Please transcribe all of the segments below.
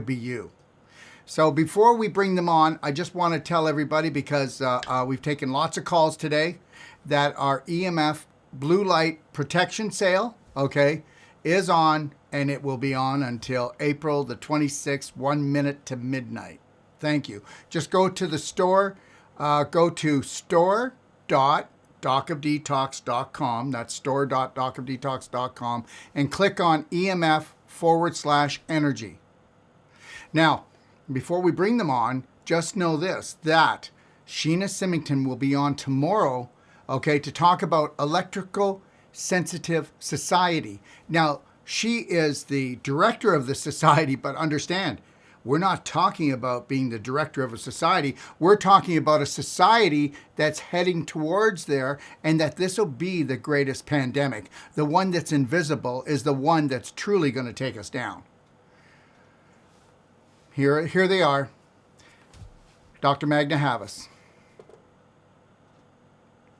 be you. So before we bring them on, I just want to tell everybody because we've taken lots of calls today that our EMF blue light protection sale, okay, is on and it will be on until April the 26th, 1 minute to midnight. Thank you. Just go to the store, go to store.docofdetox.com. That's store.docofdetox.com and click on EMF /energy. Now, before we bring them on, just know this that Sheena Symington will be on tomorrow, okay, to talk about Electrical Sensitive Society. Now, she is the director of the society, but understand, we're not talking about being the director of a society. We're talking about a society that's heading towards there, and that this will be the greatest pandemic. The one that's invisible is the one that's truly going to take us down. Here they are. Dr. Magda Havas.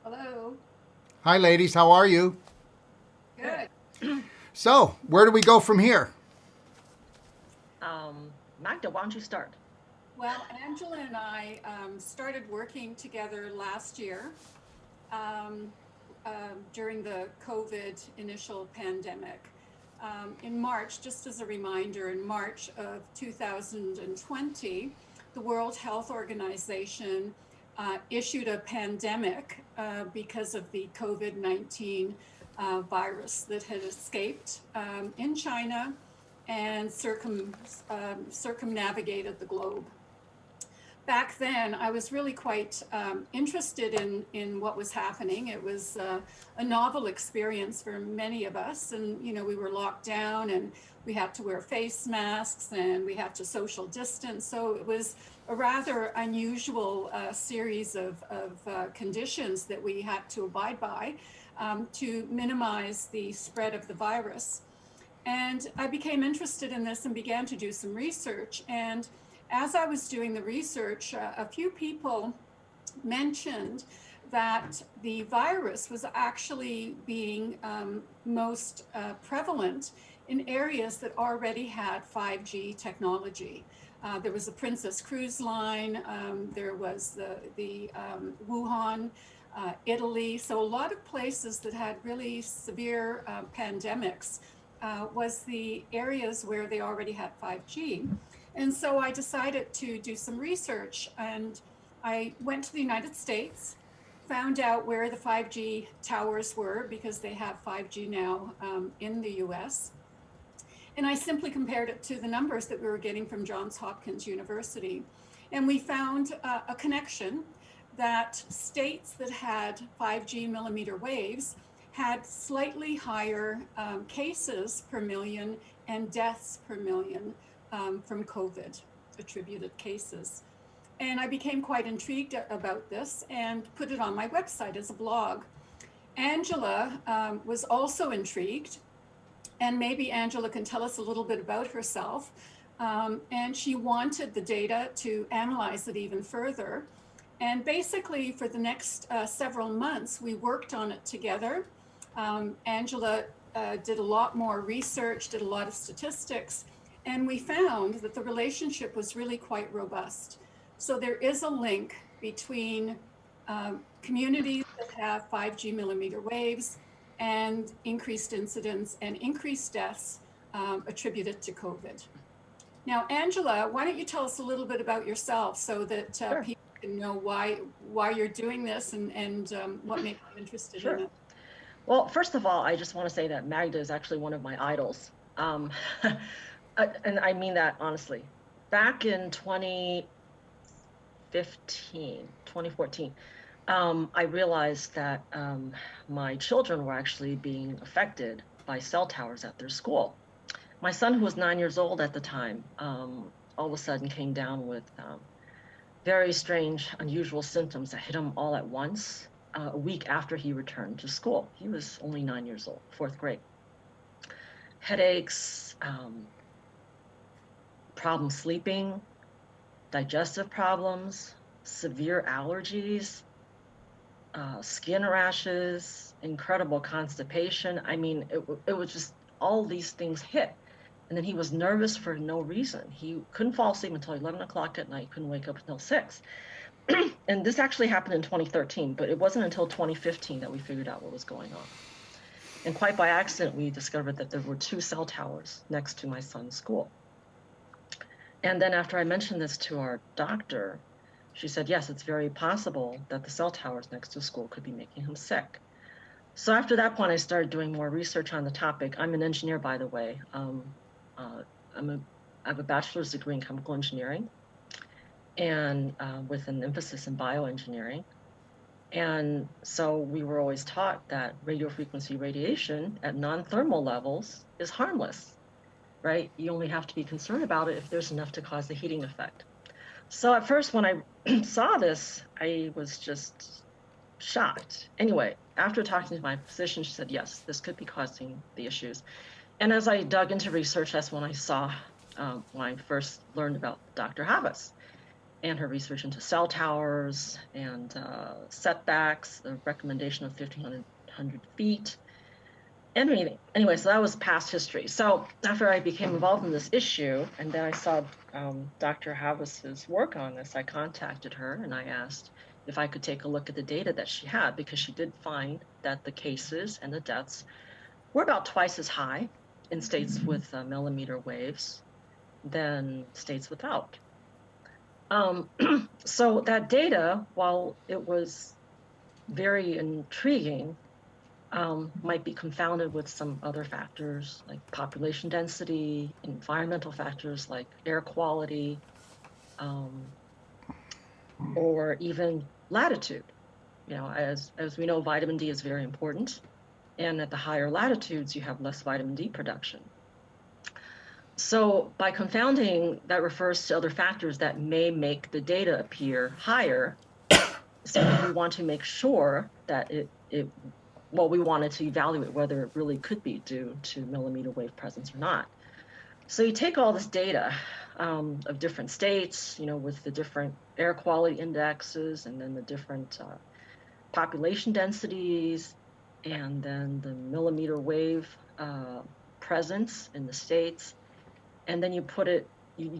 Hello. Hi, ladies. How are you? Good. So, where do we go from here? Magda, why don't you start? Well, Angela and I started working together last year during the COVID initial pandemic. In March, just as a reminder, in March of 2020, the World Health Organization issued a pandemic because of the COVID-19 virus that had escaped in China and circumnavigated the globe. Back then, I was really quite interested in what was happening. It was a novel experience for many of us, and we were locked down, and we had to wear face masks, and we had to social distance. So it was a rather unusual series of conditions that we had to abide by to minimize the spread of the virus. And I became interested in this and began to do some research. And as I was doing the research, a few people mentioned that the virus was actually being most prevalent in areas that already had 5G technology. There was a Princess Cruise Line, there was the Wuhan, Italy. So a lot of places that had really severe pandemics was the areas where they already had 5G. And so I decided to do some research, and I went to the United States, found out where the 5G towers were because they have 5G now in the US. And I simply compared it to the numbers that we were getting from Johns Hopkins University. And we found a connection that states that had 5G millimeter waves had slightly higher cases per million and deaths per million from COVID attributed cases. And I became quite intrigued about this and put it on my website as a blog. Angela was also intrigued, and maybe Angela can tell us a little bit about herself. And she wanted the data to analyze it even further. And basically for the next several months, we worked on it together. Angela did a lot more research, did a lot of statistics, and we found that the relationship was really quite robust. So there is a link between communities that have 5G millimeter waves and increased incidence and increased deaths attributed to COVID. Now, Angela, why don't you tell us a little bit about yourself so that Sure. people can know why you're doing this and what made you interested Sure. in it. Well, first of all, I just want to say that Magda is actually one of my idols. And I mean that honestly. Back in 2014, I realized that my children were actually being affected by cell towers at their school. My son, who was 9 years old at the time, all of a sudden came down with very strange, unusual symptoms that hit him all at once a week after he returned to school. He was only 9 years old, fourth grade. Headaches, problem sleeping, digestive problems, severe allergies, skin rashes, incredible constipation. I mean, it was just all these things hit. And then he was nervous for no reason. He couldn't fall asleep until 11 o'clock at night, couldn't wake up until 6. And this actually happened in 2013, but it wasn't until 2015 that we figured out what was going on. And quite by accident, we discovered that there were 2 cell towers next to my son's school. And then after I mentioned this to our doctor, she said, yes, it's very possible that the cell towers next to school could be making him sick. So after that point, I started doing more research on the topic. I'm an engineer, by the way. I have a bachelor's degree in chemical engineering, and with an emphasis in bioengineering. And so we were always taught that radiofrequency radiation at non-thermal levels is harmless, right? You only have to be concerned about it if there's enough to cause the heating effect. So at first, when I saw this, I was just shocked. Anyway, after talking to my physician, she said, yes, this could be causing the issues. And as I dug into research, that's when I saw, when I first learned about Dr. Havas and her research into cell towers and setbacks, the recommendation of 1,500 feet. Anyway, so that was past history. So after I became involved in this issue, and then I saw Dr. Havas's work on this, I contacted her and I asked if I could take a look at the data that she had, because she did find that the cases and the deaths were about twice as high in states with millimeter waves than states without. So that data, while it was very intriguing, might be confounded with some other factors like population density, environmental factors like air quality, or even latitude. You know, as we know, vitamin D is very important, and at the higher latitudes, you have less vitamin D production. So by confounding, that refers to other factors that may make the data appear higher. So we want to make sure that we wanted to evaluate whether it really could be due to millimeter wave presence or not. So you take all this data of different states, you know, with the different air quality indexes and then the different population densities and then the millimeter wave presence in the states. And then you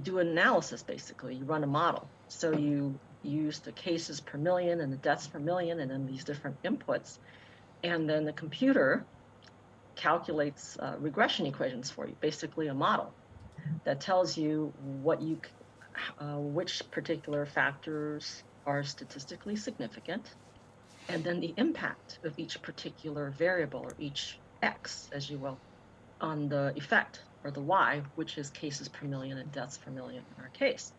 do an analysis, basically. You run a model. So you use the cases per million and the deaths per million and then these different inputs. And then the computer calculates regression equations for you, basically a model that tells you which particular factors are statistically significant, and then the impact of each particular variable, or each X, as you will, on the effect, or the Y, which is cases per million and deaths per million in our case.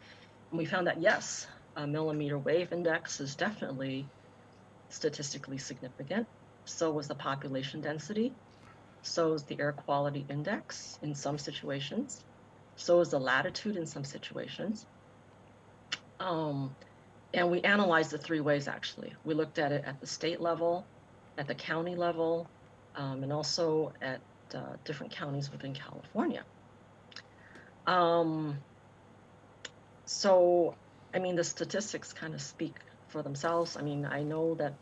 And we found that, yes, a millimeter wave index is definitely statistically significant. So was the population density. So is the air quality index in some situations. So is the latitude in some situations. And we analyzed it 3 ways, actually. We looked at it at the state level, at the county level, and also at different counties within California. So, I mean, the statistics kind of speak for themselves. I mean, I know that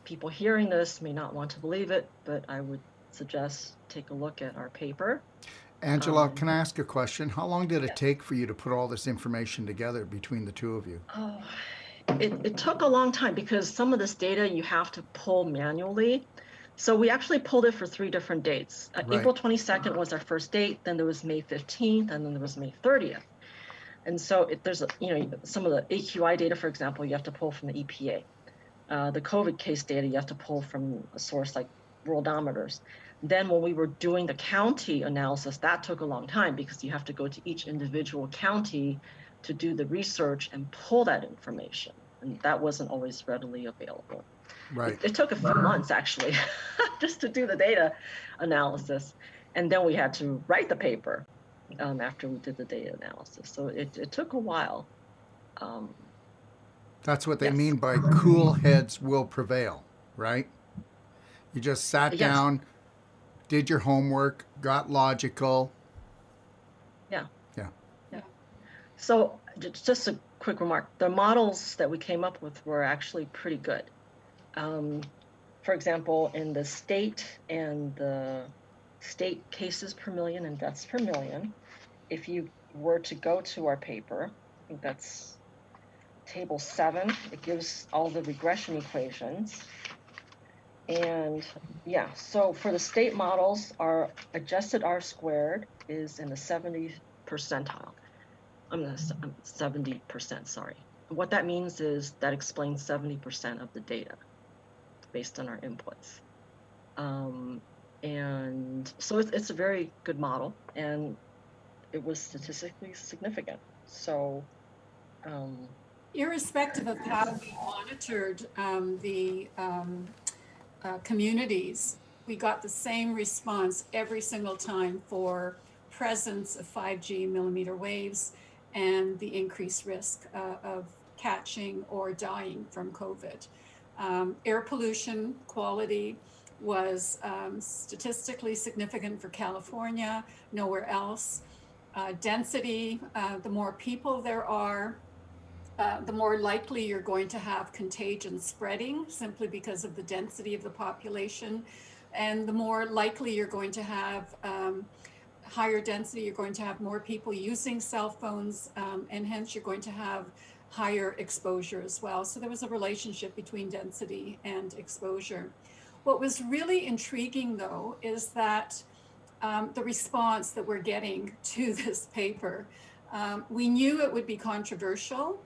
people hearing this may not want to believe it, but I would suggest take a look at our paper. Angela, can I ask a question? How long did it take for you to put all this information together between the 2 of you? Oh, it took a long time because some of this data you have to pull manually. So we actually pulled it for 3 different dates. Right. April 22nd was our first date, then there was May 15th, and then there was May 30th. And so there's some of the AQI data, for example, you have to pull from the EPA. The COVID case data, you have to pull from a source like worldometers. Then when we were doing the county analysis, that took a long time because you have to go to each individual county to do the research and pull that information. And that wasn't always readily available. Right. It took a few months, actually, just to do the data analysis. And then we had to write the paper after we did the data analysis. So it took a while. That's what they Yes. mean by cool heads will prevail, right? You just sat Yes. down, did your homework, got logical. Yeah. Yeah. Yeah. So just a quick remark. The models that we came up with were actually pretty good. For example, in the state and the state cases per million and deaths per million. If you were to go to our paper, I think that's table 7, it gives all the regression equations. And yeah, so for the state models, our adjusted R squared is in the 70 percentile. 70%, sorry. What that means is that explains 70% of the data based on our inputs. And so it's a very good model, and it was statistically significant. So irrespective of how we monitored the communities, we got the same response every single time for presence of 5G millimeter waves and the increased risk of catching or dying from COVID. Air pollution quality was statistically significant for California, nowhere else. Density, the more people there are, the more likely you're going to have contagion spreading simply because of the density of the population. And the more likely you're going to have higher density, you're going to have more people using cell phones, and hence you're going to have higher exposure as well. So there was a relationship between density and exposure. What was really intriguing, though, is that the response that we're getting to this paper, we knew it would be controversial.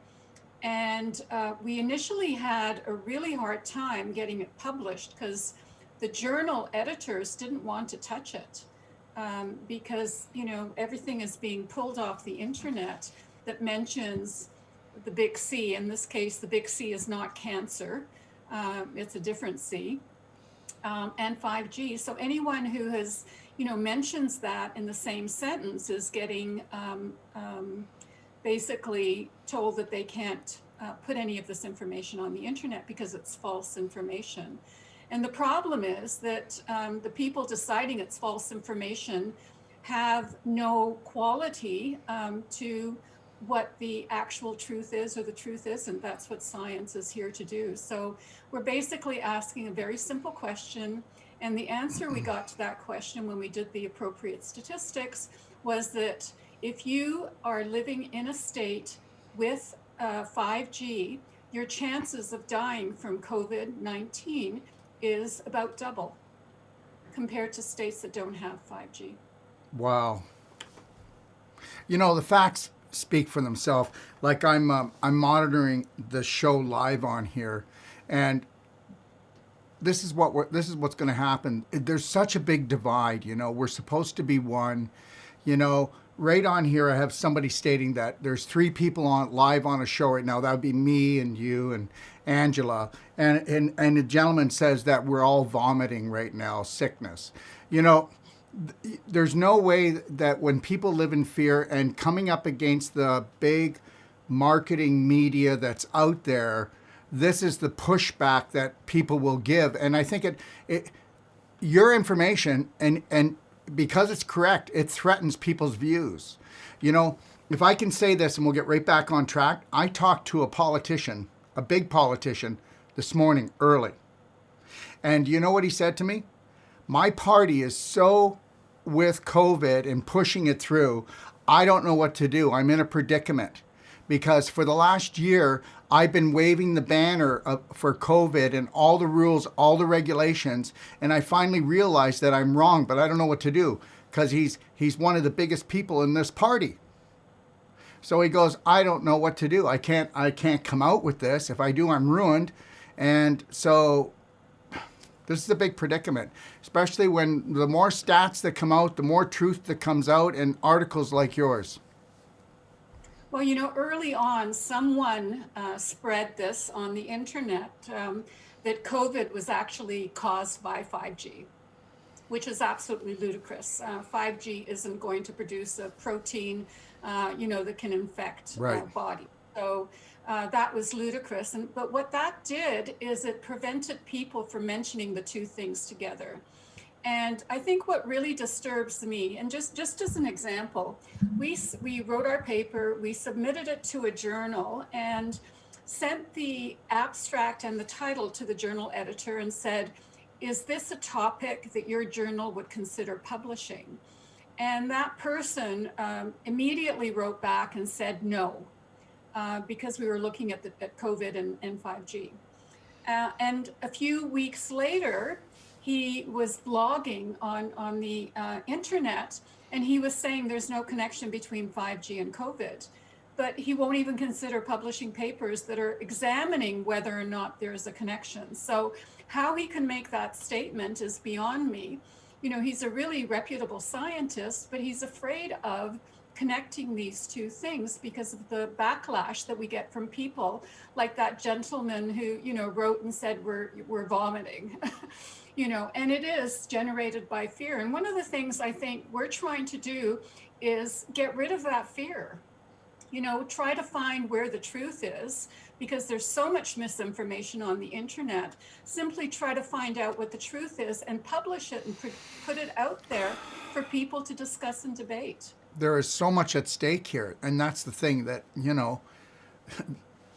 And we initially had a really hard time getting it published because the journal editors didn't want to touch it because, you know, everything is being pulled off the internet that mentions the big C. In this case, the big C is not cancer. It's a different C. And 5G. So anyone who has, you know, mentions that in the same sentence is getting basically told that they can't put any of this information on the internet because it's false information. And the problem is that the people deciding it's false information have no quality to what the actual truth is or the truth isn't. That's what science is here to do. So we're basically asking a very simple question. And the answer we got to that question when we did the appropriate statistics was that if you are living in a state with 5G, your chances of dying from COVID-19 is about double compared to states that don't have 5G. Wow. You know, the facts speak for themselves. Like I'm monitoring the show live on here, and this is what's going to happen. There's such a big divide. You know, we're supposed to be one. You know, right on here, I have somebody stating that there's 3 people on live on a show right now. That would be me and you and Angela, and the gentleman says that we're all vomiting right now, sickness. You know, there's no way that when people live in fear and coming up against the big marketing media that's out there, this is the pushback that people will give. And I think your information and because it's correct, it threatens people's views. You know, if I can say this and we'll get right back on track, I talked to a politician, a big politician, this morning early. And you know what he said to me? My party is so with COVID and pushing it through, I don't know what to do. I'm in a predicament because for the last year, I've been waving the banner for COVID and all the rules, all the regulations, and I finally realized that I'm wrong, but I don't know what to do because he's one of the biggest people in this party. So he goes, I don't know what to do. I can't come out with this. If I do, I'm ruined. And so this is a big predicament, especially when the more stats that come out, the more truth that comes out, and articles like yours. Well, you know, early on, someone spread this on the internet that COVID was actually caused by 5G, which is absolutely ludicrous. 5G isn't going to produce a protein, that can infect body. So that was ludicrous. But what that did is it prevented people from mentioning the two things together. And I think what really disturbs me, and just as an example, we wrote our paper, we submitted it to a journal and sent the abstract and the title to the journal editor and said, is this a topic that your journal would consider publishing? And that person immediately wrote back and said no, because we were looking at COVID and 5G. And a few weeks later, he was blogging on the internet, and he was saying there's no connection between 5G and COVID. But he won't even consider publishing papers that are examining whether or not there's a connection. So how he can make that statement is beyond me. You know, he's a really reputable scientist, but he's afraid of connecting these two things because of the backlash that we get from people like that gentleman who, you know, wrote and said we're vomiting. You know, and it is generated by fear. And one of the things I think we're trying to do is get rid of that fear. You know, try to find where the truth is, because there's so much misinformation on the internet. Simply try to find out what the truth is and publish it and put it out there for people to discuss and debate. There is so much at stake here, and that's the thing that, you know,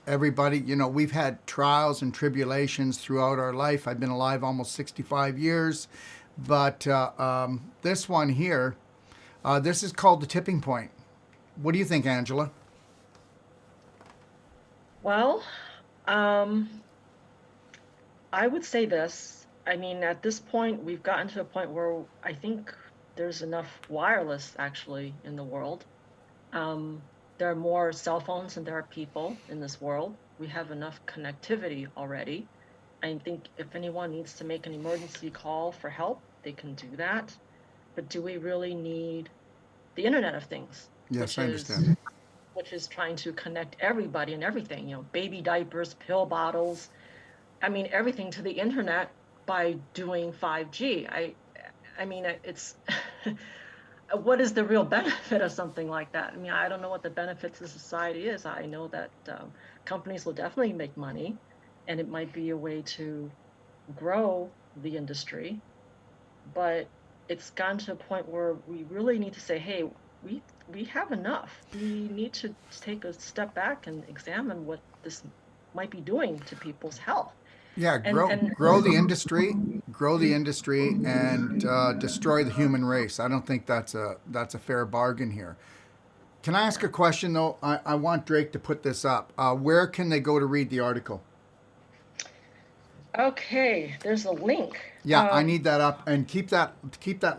everybody, you know, we've had trials and tribulations throughout our life. I've been alive almost 65 years, but this one here, this is called the tipping point. What do you think, Angela? Well, I would say this. I mean, at this point, we've gotten to a point where I think there's enough wireless actually in the world. There are more cell phones than there are people in this world. We have enough connectivity already. I think if anyone needs to make an emergency call for help, they can do that. But do we really need the Internet of Things? Yes, I understand. Which is trying to connect everybody and everything, you know, baby diapers, pill bottles, I mean, everything to the internet by doing 5G. I mean, it's, what is the real benefit of something like that? I mean, I don't know what the benefit to society is. I know that companies will definitely make money, and it might be a way to grow the industry, but it's gotten to a point where we really need to say, hey, we have enough. We need to take a step back and examine what this might be doing to people's health. Yeah, And grow the industry, and destroy the human race. I don't think that's a fair bargain here. Can I ask a question though? I want Drake to put this up. Where can they go to read the article? okay, there's a link. Yeah, I need that up, and keep that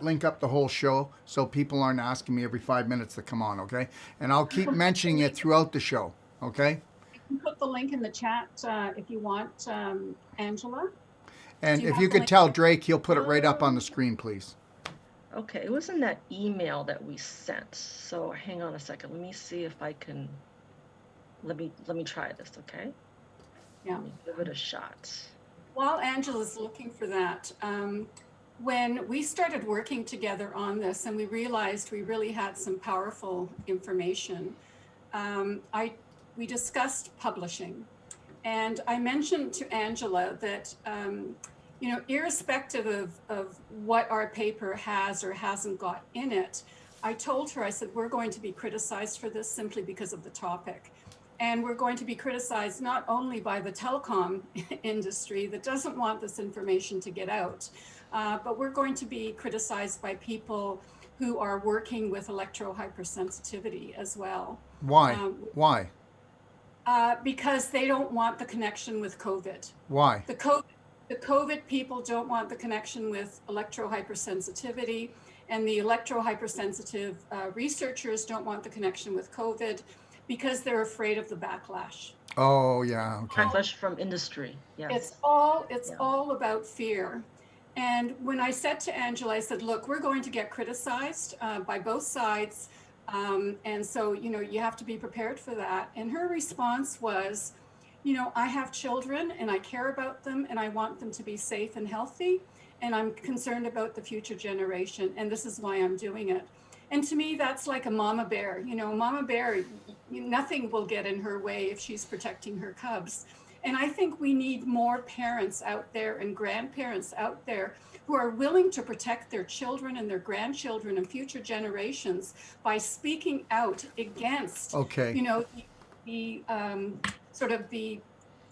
link up the whole show so people aren't asking me every 5 minutes to come on. Okay, and I'll keep mentioning it throughout the show. Okay. You can put the link in the chat if you want, Angela. And Do you if have you the could link? tell Drake, he'll put it right up on the screen, please. Okay, it was in that email that we sent. So hang on a second. Let me see if I can. Let me try this. Okay. Yeah. Let me give it a shot. While Angela's looking for that, when we started working together on this and we realized we really had some powerful information, we discussed publishing. And I mentioned to Angela that, you know, irrespective of what our paper has or hasn't got in it, I told her, I said, we're going to be criticized for this simply because of the topic. And we're going to be criticized not only by the telecom industry that doesn't want this information to get out, but we're going to be criticized by people who are working with electrohypersensitivity as well. Why? Why? Because they don't want the connection with COVID. Why? The COVID people don't want the connection with electrohypersensitivity, and the electrohypersensitive researchers don't want the connection with COVID, because they're afraid of the backlash. Oh, yeah. Okay. Backlash from industry. Yes. It's all about fear. And when I said to Angela, I said, look, we're going to get criticized by both sides. And so, you know, you have to be prepared for that. And her response was, you know, I have children and I care about them and I want them to be safe and healthy. And I'm concerned about the future generation. And this is why I'm doing it. And to me, that's like a mama bear. You know, mama bear, nothing will get in her way if she's protecting her cubs. And I think we need more parents out there and grandparents out there who are willing to protect their children and their grandchildren and future generations by speaking out against, Okay. you know, the sort of the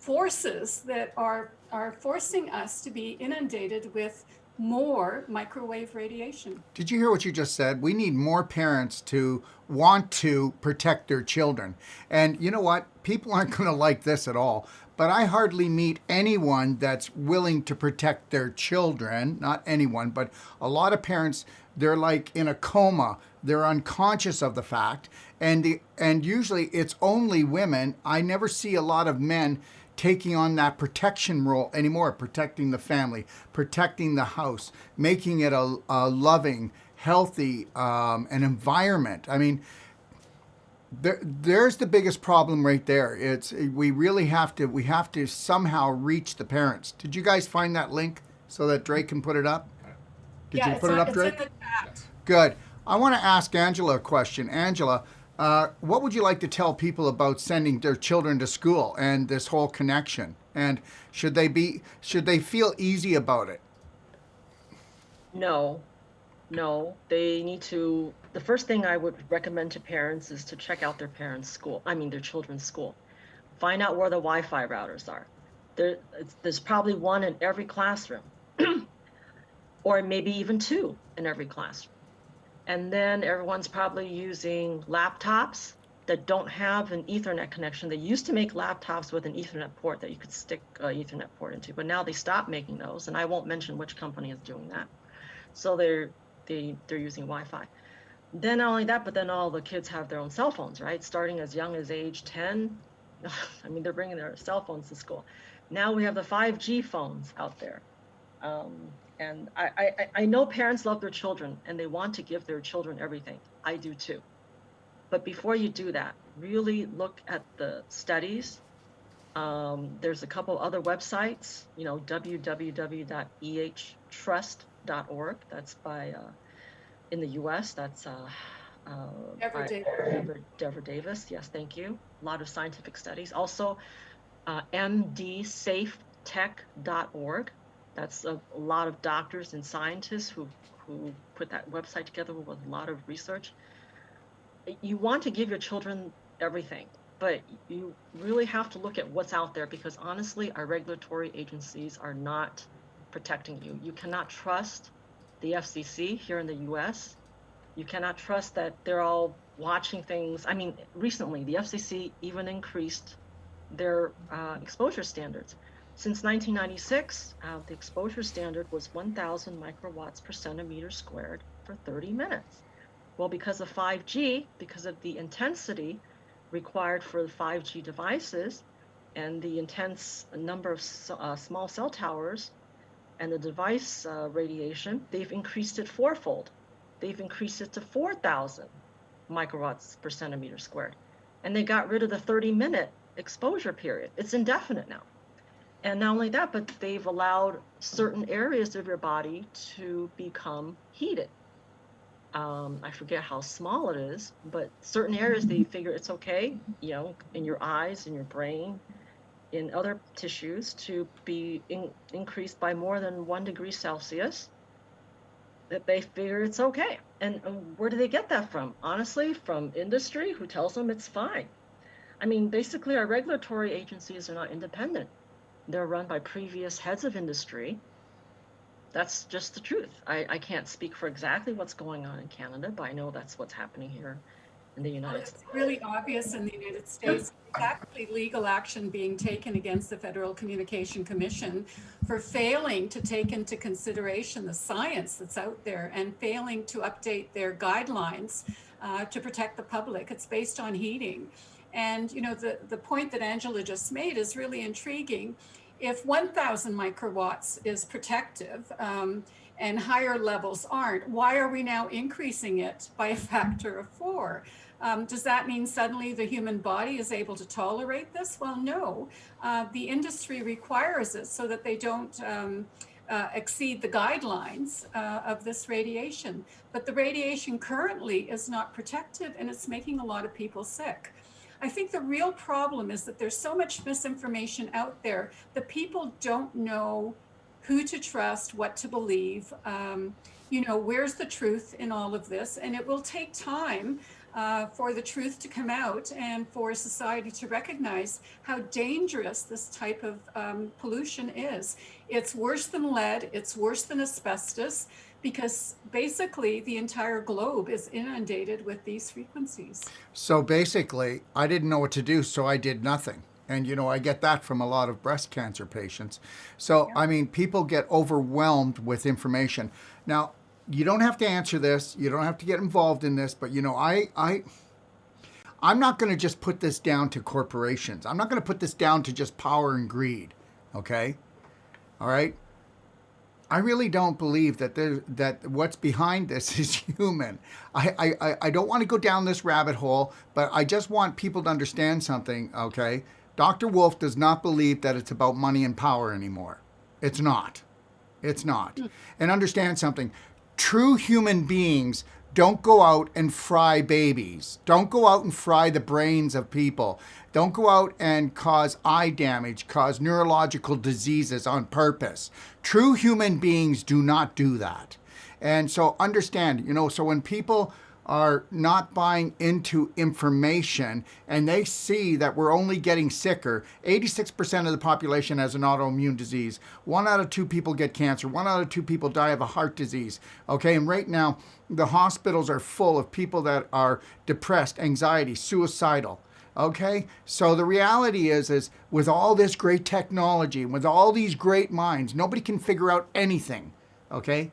forces that are forcing us to be inundated with more microwave radiation. Did you hear what you just said? We need more parents to want to protect their children. And you know what? People aren't going to like this at all. But I hardly meet anyone that's willing to protect their children. Not anyone, but a lot of parents, they're like in a coma. They're unconscious of the fact. And usually it's only women. I never see a lot of men taking on that protection role anymore, protecting the family, protecting the house, making it a loving, healthy an environment. I mean, there's the biggest problem right there. It's we really have to somehow reach the parents. Did you guys find that link so that Drake can put it up? Did Yeah, you put it up, it's Drake? in the chat. Good. I want to ask Angela a question. Angela, what would you like to tell people about sending their children to school and this whole connection? And should they feel easy about it? No, no, they need to. The first thing I would recommend to parents is to check out their their children's school. Find out where the Wi-Fi routers are. There's probably one in every classroom, or maybe even two in every classroom. And then everyone's probably using laptops that don't have an Ethernet connection. They used to make laptops with an Ethernet port that you could stick an Ethernet port into, but now they stopped making those, and I won't mention which company is doing that. So they're using Wi-Fi. Then not only that, but then all the kids have their own cell phones, right? Starting as young as age 10. I mean, they're bringing their cell phones to school. Now we have the 5G phones out there. And I know parents love their children and they want to give their children everything. I do too. But before you do that, really look at the studies. There's a couple other websites, www.ehtrust.org. That's by, in the US, that's Deborah Davis. Yes, thank you. A lot of scientific studies. Also, mdsafetech.org. That's a lot of doctors and scientists who put that website together with a lot of research. You want to give your children everything, but you really have to look at what's out there, because honestly, our regulatory agencies are not protecting you. You cannot trust the FCC here in the US. You cannot trust that they're all watching things. I mean, recently, the FCC even increased their exposure standards. Since 1996, the exposure standard was 1,000 microwatts per centimeter squared for 30 minutes. Well, because of 5G, because of the intensity required for the 5G devices and the intense number of small cell towers and the device radiation, they've increased it fourfold. They've increased it to 4,000 microwatts per centimeter squared. And they got rid of the 30-minute exposure period. It's indefinite now. And not only that, but they've allowed certain areas of your body to become heated. I forget how small it is, but certain areas they figure it's okay, in your eyes, in your brain, in other tissues to be increased by more than 1 degree Celsius, that they figure it's okay. And where do they get that from? Honestly, from industry, who tells them it's fine. I mean, basically our regulatory agencies are not independent. They're run by previous heads of industry. That's just the truth. I can't speak for exactly what's going on in Canada, but I know that's what's happening here in the United States. It's really obvious in the United States. There's actually legal action being taken against the Federal Communication Commission for failing to take into consideration the science that's out there and failing to update their guidelines to protect the public. It's based on heating. And the point that Angela just made is really intriguing. If 1,000 microwatts is protective and higher levels aren't, why are we now increasing it by a factor of 4? Does that mean suddenly the human body is able to tolerate this? Well, no. The industry requires it so that they don't exceed the guidelines of this radiation. But the radiation currently is not protective, and it's making a lot of people sick. I think the real problem is that there's so much misinformation out there that people don't know who to trust, what to believe. Where's the truth in all of this? And it will take time for the truth to come out and for society to recognize how dangerous this type of pollution is. It's worse than lead, it's worse than asbestos, because basically the entire globe is inundated with these frequencies. So basically, I didn't know what to do, so I did nothing. And I get that from a lot of breast cancer patients. So, Yeah. I mean, people get overwhelmed with information. Now, you don't have to answer this. You don't have to get involved in this, but I'm not going to just put this down to corporations. I'm not going to put this down to just power and greed. Okay? All right? I really don't believe that what's behind this is human. I don't want to go down this rabbit hole, but I just want people to understand something, okay? Dr. Wolfe does not believe that it's about money and power anymore. It's not. It's not. And understand something. True human beings don't go out and fry babies. Don't go out and fry the brains of people. Don't go out and cause eye damage, cause neurological diseases on purpose. True human beings do not do that. And so understand, so when people are not buying into information and they see that we're only getting sicker, 86% of the population has an autoimmune disease. 1 out of 2 people get cancer. 1 out of 2 people die of a heart disease. Okay, and right now the hospitals are full of people that are depressed, anxiety, suicidal. Okay, so the reality is with all this great technology, with all these great minds, nobody can figure out anything. Okay,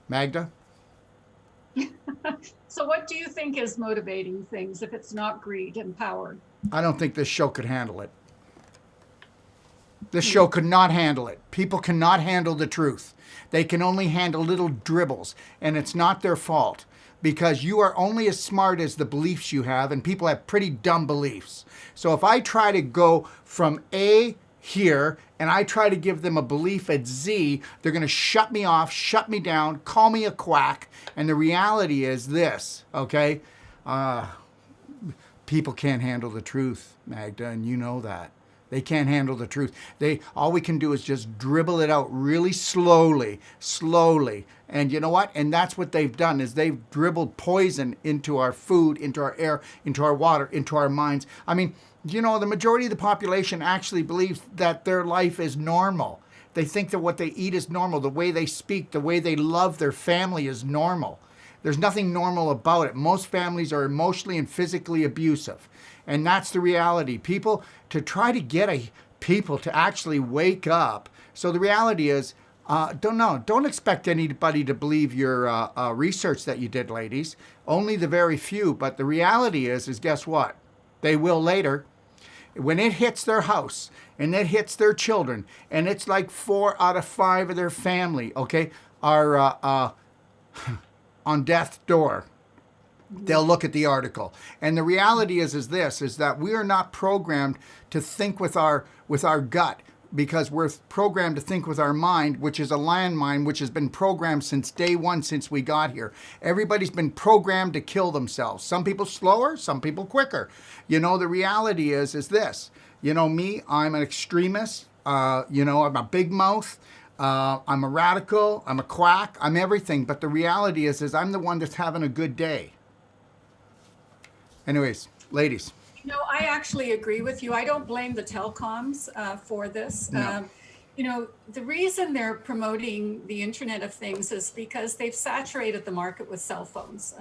Magda? So what do you think is motivating things if it's not greed and power? I don't think this show could handle it. This show could not handle it. People cannot handle the truth. They can only handle little dribbles, and it's not their fault because you are only as smart as the beliefs you have, and people have pretty dumb beliefs. So if I try to go from A here and I try to give them a belief at Z, they're going to shut me off, shut me down, call me a quack. And the reality is this, okay? People can't handle the truth, Magda, and you know that. They can't handle the truth. All we can do is just dribble it out really slowly. And you know what? And that's what they've done is they've dribbled poison into our food, into our air, into our water, into our minds. I mean, the majority of the population actually believes that their life is normal. They think that what they eat is normal. The way they speak, the way they love their family is normal. There's nothing normal about it. Most families are emotionally and physically abusive. And that's the reality. People, to try to get people to actually wake up. So the reality is, don't expect anybody to believe your research that you did, ladies. Only the very few. But the reality is guess what? They will later. When it hits their house and it hits their children, and it's like 4 out of 5 of their family, okay, are on death's door, they'll look at the article. And the reality is that we are not programmed to think with our gut, because we're programmed to think with our mind, which is a landmine, which has been programmed since day one, since we got here. Everybody's been programmed to kill themselves. Some people slower, some people quicker. The reality is this. Me, I'm an extremist. I'm a big mouth. I'm a radical. I'm a quack. I'm everything. But the reality is I'm the one that's having a good day. Anyways, ladies. I actually agree with you. I don't blame the telecoms for this. No. The reason they're promoting the Internet of Things is because they've saturated the market with cell phones.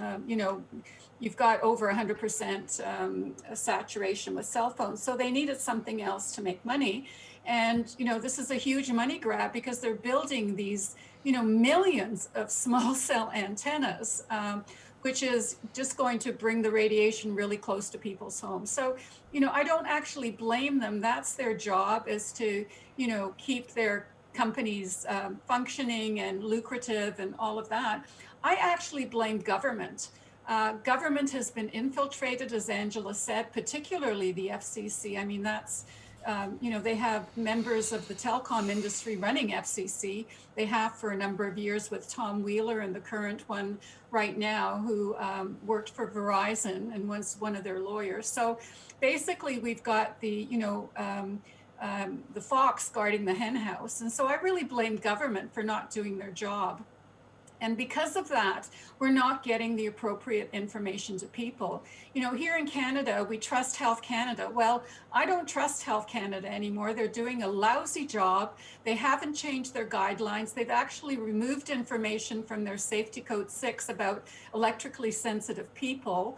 You've got over 100% saturation with cell phones. So they needed something else to make money. And, this is a huge money grab because they're building these, millions of small cell antennas, which is just going to bring the radiation really close to people's homes. So, I don't actually blame them. That's their job, is to, keep their companies functioning and lucrative and all of that. I actually blame government. Government has been infiltrated, as Angela said, particularly the FCC. I mean, that's, they have members of the telecom industry running FCC. They have for a number of years with Tom Wheeler and the current one right now, who worked for Verizon and was one of their lawyers. So basically we've got the fox guarding the hen house. And so I really blame government for not doing their job. And because of that, we're not getting the appropriate information to people. Here in Canada, we trust Health Canada. Well, I don't trust Health Canada anymore. They're doing a lousy job. They haven't changed their guidelines. They've actually removed information from their Safety Code 6 about electrically sensitive people.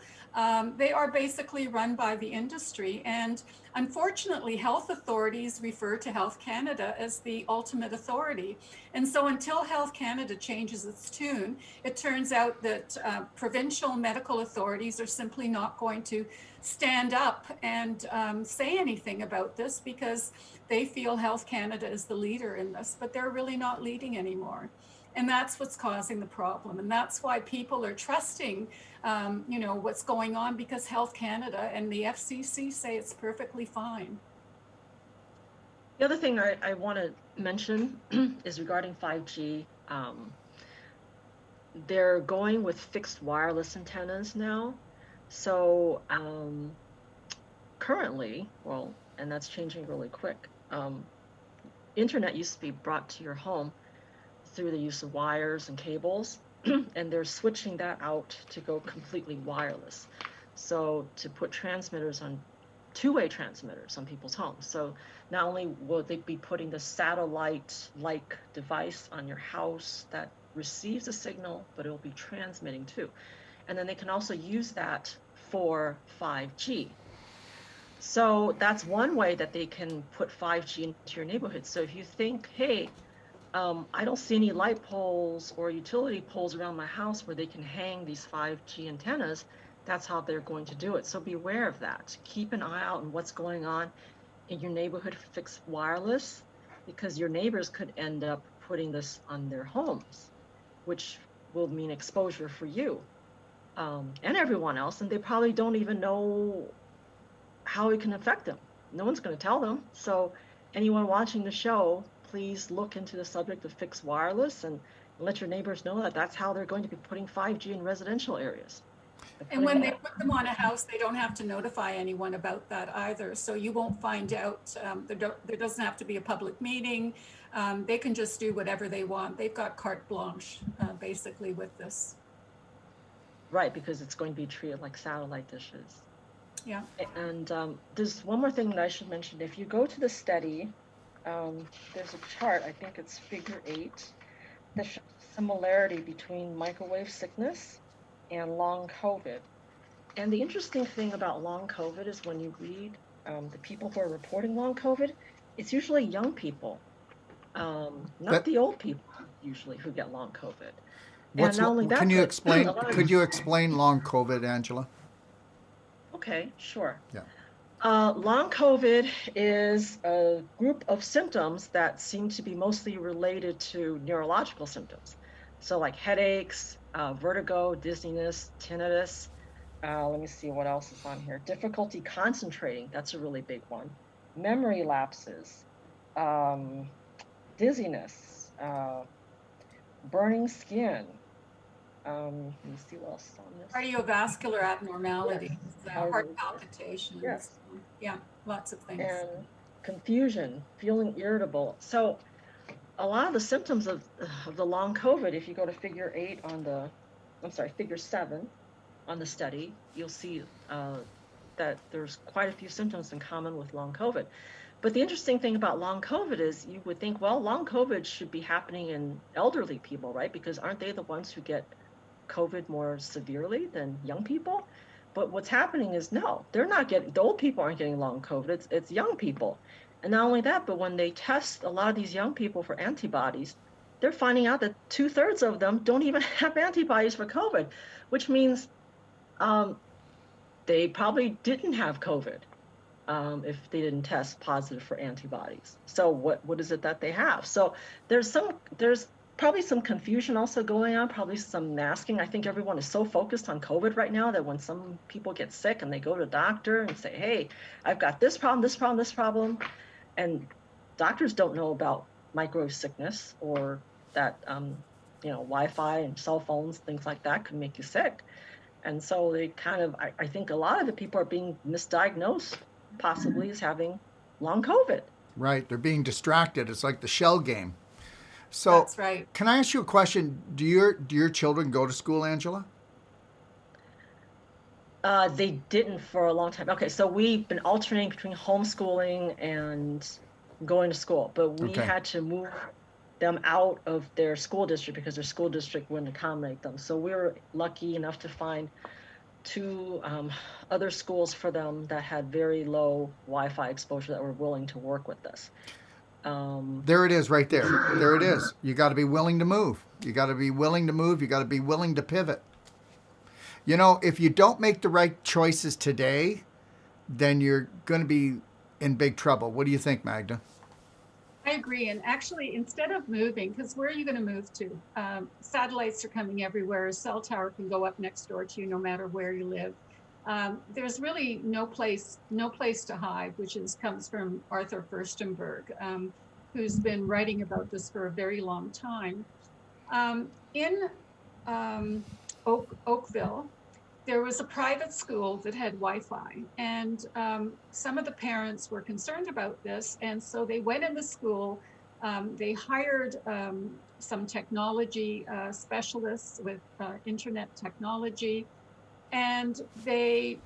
They are basically run by the industry. And unfortunately, health authorities refer to Health Canada as the ultimate authority. And so until Health Canada changes its tune, it turns out that provincial medical authorities are simply not going to stand up and say anything about this because they feel Health Canada is the leader in this, but they're really not leading anymore. And that's what's causing the problem. And that's why people are trusting, what's going on, because Health Canada and the FCC say it's perfectly fine. The other thing I want to mention is regarding 5G. They're going with fixed wireless antennas now. So currently, and that's changing really quick, internet used to be brought to your home through the use of wires and cables, and they're switching that out to go completely wireless. So to put transmitters on two-way transmitters on people's homes. So not only will they be putting the satellite-like device on your house that receives a signal, but it'll be transmitting too. And then they can also use that for 5G. So that's one way that they can put 5G into your neighborhood. So if you think, hey, I don't see any light poles or utility poles around my house where they can hang these 5G antennas, that's how they're going to do it. So beware of that. Keep an eye out on what's going on in your neighborhood for fixed wireless, because your neighbors could end up putting this on their homes, which will mean exposure for you and everyone else. And they probably don't even know how it can affect them. No one's going to tell them. So anyone watching the show, please look into the subject of fixed wireless and let your neighbors know that that's how they're going to be putting 5G in residential areas. And when they put them on a house, they don't have to notify anyone about that either. So you won't find out. There doesn't have to be a public meeting. They can just do whatever they want. They've got carte blanche, basically, with this. Right, because it's going to be treated like satellite dishes. Yeah. And there's one more thing that I should mention. If you go to the study, there's a chart, I think it's figure 8, that shows similarity between microwave sickness and long COVID. And the interesting thing about long COVID is when you read the people who are reporting long COVID, it's usually young people, not the old people usually who get long COVID. And not only that, could you explain long COVID, Angela? Okay, sure. Yeah. Long COVID is a group of symptoms that seem to be mostly related to neurological symptoms. So like headaches, vertigo, dizziness, tinnitus. Let me see what else is on here. Difficulty concentrating, that's a really big one. Memory lapses, dizziness, burning skin. Let me see what else is on this. Cardiovascular abnormalities, Yes. Heart palpitations. Yes. Yeah, lots of things. And confusion, feeling irritable. So a lot of the symptoms of the long COVID, if you go to figure 7 on the study, you'll see that there's quite a few symptoms in common with long COVID. But the interesting thing about long COVID is you would think, well, long COVID should be happening in elderly people, right? Because aren't they the ones who get COVID more severely than young people? But what's happening is no, they're not getting, the old people aren't getting long COVID, it's young people. And not only that, but when they test a lot of these young people for antibodies, they're finding out that 2/3 of them don't even have antibodies for COVID, which means they probably didn't have COVID if they didn't test positive for antibodies. So what is it that they have? So there's probably some confusion also going on, probably some masking. I think everyone is so focused on COVID right now that when some people get sick and they go to a doctor and say, hey, I've got this problem, this problem, this problem, and doctors don't know about microwave sickness or that, Wi-Fi and cell phones, things like that could make you sick. And so they I think a lot of the people are being misdiagnosed, possibly as having long COVID. Right, they're being distracted. It's like the shell game. So, That's right. can I ask you a question? Do your children go to school, Angela? They didn't for a long time. Okay, so we've been alternating between homeschooling and going to school, but we Okay. had to move them out of their school district because their school district wouldn't accommodate them. So we were lucky enough to find two other schools for them that had very low Wi-Fi exposure that were willing to work with us. Um, There it is, right we, there. There it is. You got to be willing to move. You got to be willing to move. You got to be willing to pivot. If you don't make the right choices today, then you're going to be in big trouble. What do you think, Magda? I agree. And actually, instead of moving, because where are you going to move to? Satellites are coming everywhere. A cell tower can go up next door to you, no matter where you live. There's really no place to hide, comes from Arthur Furstenberg, who's been writing about this for a very long time. In Oakville, there was a private school that had Wi-Fi, and some of the parents were concerned about this, and so they went in the school. They hired some technology specialists with internet technology, and they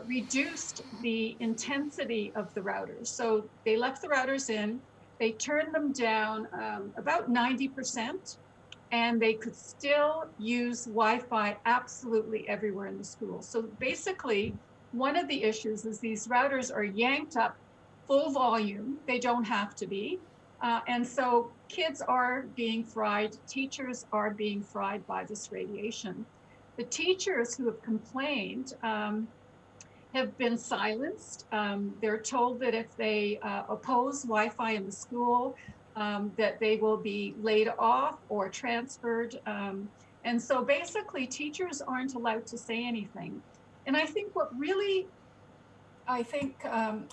reduced the intensity of the routers. So they left the routers in, they turned them down about 90%, and they could still use Wi-Fi absolutely everywhere in the school. So basically, one of the issues is these routers are yanked up full volume. They don't have to be. And so kids are being fried, teachers are being fried by this radiation. The teachers who have complained have been silenced. They're told that if they oppose Wi-Fi in the school, that they will be laid off or transferred. And so basically, teachers aren't allowed to say anything. And I think what really,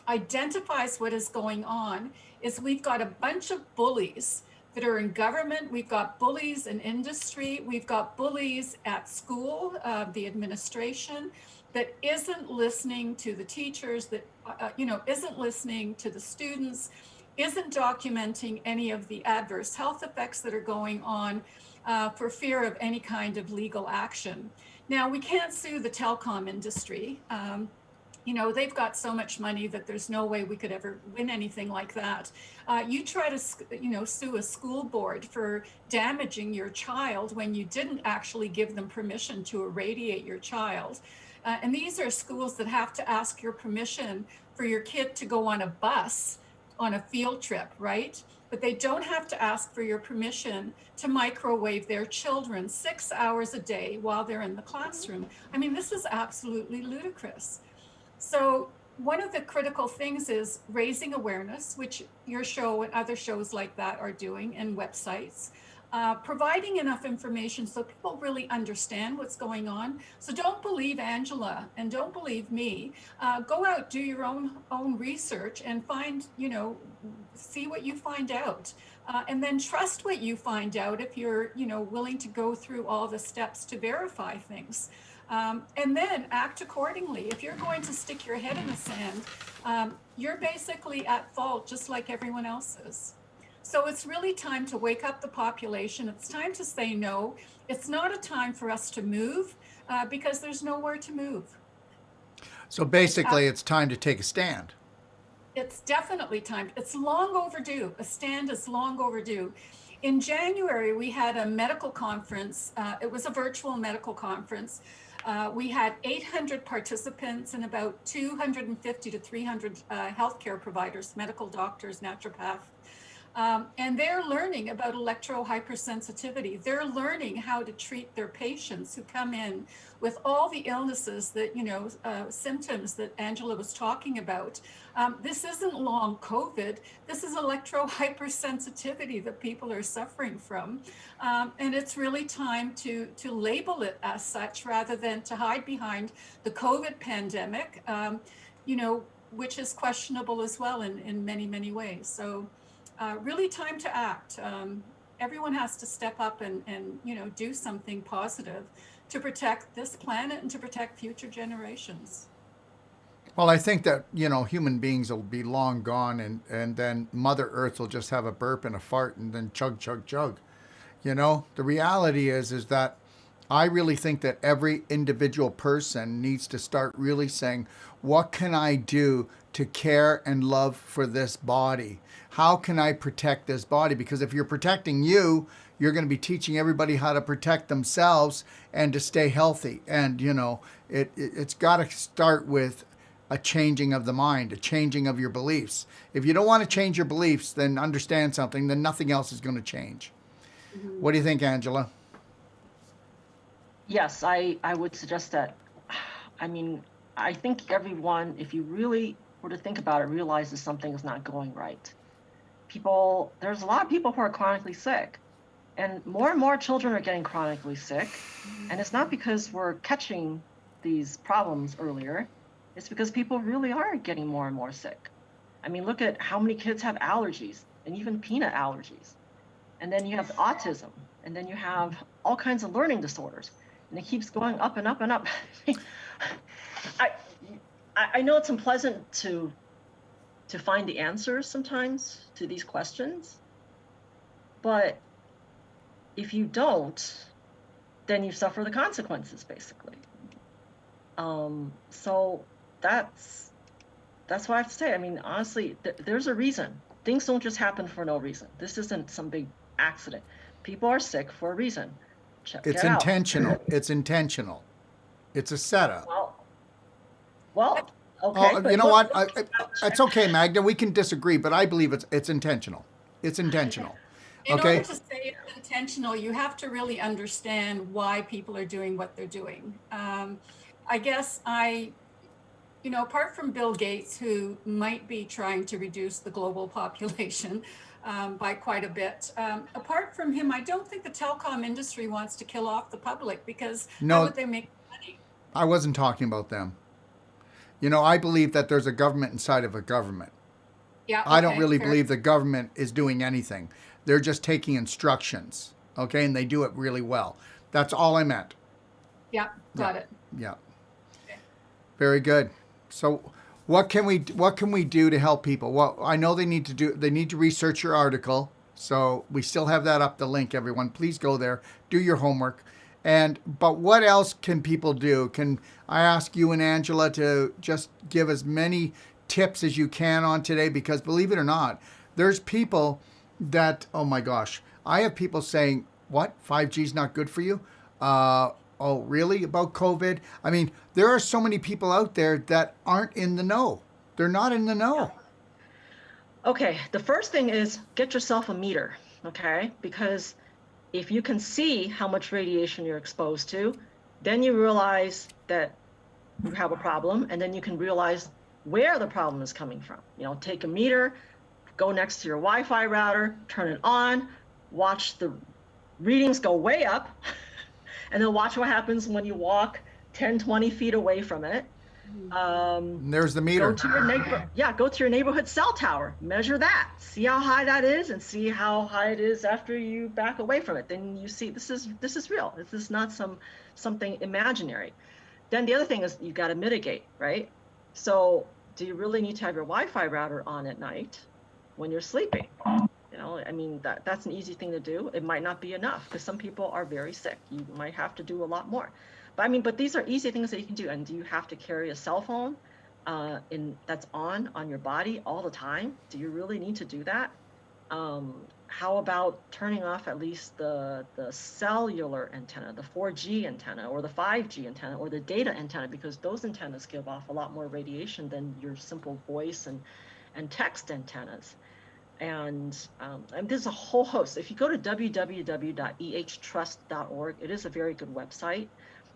identifies what is going on is we've got a bunch of bullies that are in government. We've got bullies in industry. We've got bullies at school, the administration, that isn't listening to the teachers, that isn't listening to the students, isn't documenting any of the adverse health effects that are going on for fear of any kind of legal action. Now, we can't sue the telecom industry. They've got so much money that there's no way we could ever win anything like that. You try to, sue a school board for damaging your child when you didn't actually give them permission to irradiate your child. And these are schools that have to ask your permission for your kid to go on a bus on a field trip, right? But they don't have to ask for your permission to microwave their children 6 hours a day while they're in the classroom. I mean, this is absolutely ludicrous. So one of the critical things is raising awareness, which your show and other shows like that are doing, and websites. Providing enough information so people really understand what's going on. So don't believe Angela and don't believe me. Go out, do your own research and find, see what you find out. And then trust what you find out if you're, willing to go through all the steps to verify things. And then act accordingly. If you're going to stick your head in the sand, you're basically at fault just like everyone else is. So it's really time to wake up the population. It's time to say no. It's not a time for us to move because there's nowhere to move. So basically, it's time to take a stand. It's definitely time. It's long overdue. A stand is long overdue. In January, we had a medical conference. It was a virtual medical conference. We had 800 participants and about 250 to 300 healthcare providers, medical doctors, naturopaths. And they're learning about electrohypersensitivity. They're learning how to treat their patients who come in with all the illnesses that, symptoms that Angela was talking about. This isn't long COVID. This is electrohypersensitivity that people are suffering from. And it's really time to label it as such rather than to hide behind the COVID pandemic, which is questionable as well in many, many ways. So really time to act. Everyone has to step up and do something positive to protect this planet and to protect future generations. Well, I think that, human beings will be long gone, and then Mother Earth will just have a burp and a fart and then chug, chug, chug. The reality is that I really think that every individual person needs to start really saying, what can I do to care and love for this body? How can I protect this body? Because if you're protecting you, you're going to be teaching everybody how to protect themselves and to stay healthy. And, it's got to start with a changing of the mind, a changing of your beliefs. If you don't want to change your beliefs, then understand something, then nothing else is going to change. Mhm. What do you think, Angela? Yes, I would suggest that. I mean, I think everyone, if you really were to think about it, realizes something is not going right. There's a lot of people who are chronically sick, and more children are getting chronically sick. And it's not because we're catching these problems earlier, it's because people really are getting more and more sick. I mean, look at how many kids have allergies, and even peanut allergies. And then you have autism, and then you have all kinds of learning disorders, and it keeps going up and up and up. I I know it's unpleasant to find the answers sometimes to these questions, but if you don't, then you suffer the consequences, basically. So that's what I have to say. I mean, honestly, there's a reason. Things don't just happen for no reason. This isn't some big accident. People are sick for a reason. Check It's it out. intentional. It's intentional. It's a setup. Well, okay, Oh, you but know look, what? It's okay, Magda. We can disagree, but I believe it's intentional. It's intentional. In order Okay. to say it's intentional, you have to really understand why people are doing what they're doing. I guess apart from Bill Gates, who might be trying to reduce the global population by quite a bit, apart from him, I don't think the telecom industry wants to kill off the public, because how No, would they make money? I wasn't talking about them. I believe that there's a government inside of a government. Yeah, I don't okay, really fair. believe the government is doing anything. They're just taking instructions. Okay, and they do it really well. That's all I meant. Yeah, Yeah. got it. Yeah. Okay. Very good. So, what can we do to help people? Well, I know they need to research your article. So we still have that up the link, everyone. Please go there, do your homework. But what else can people do? Can I ask you and Angela to just give as many tips as you can on today? Because believe it or not, there's people that, oh my gosh, I have people saying, what, 5G is not good for you? Oh, really? About COVID? I mean, there are so many people out there that aren't in the know. They're not in the yeah. know. Okay, the first thing is get yourself a meter, okay? Because if you can see how much radiation you're exposed to, then you realize that you have a problem, and then you can realize where the problem is coming from. Take a meter, go next to your Wi-Fi router, turn it on, watch the readings go way up, and then watch what happens when you walk 10, 20 feet away from it. And there's the Go meter. to your neighborhood cell tower, measure that, see how high that is, and see how high it is after you back away from it. Then you see this is real. This is not something imaginary. Then the other thing is you got to mitigate, right? So do you really need to have your Wi-Fi router on at night when you're sleeping? I mean, that's an easy thing to do. It might not be enough because some people are very sick. You might have to do a lot more. But these are easy things that you can do. And do you have to carry a cell phone that's on your body all the time? Do you really need to do that? How about turning off at least the cellular antenna, the 4G antenna, or the 5G antenna, or the data antenna, because those antennas give off a lot more radiation than your simple voice and text antennas. And there's a whole host. If you go to www.ehtrust.org, it is a very good website.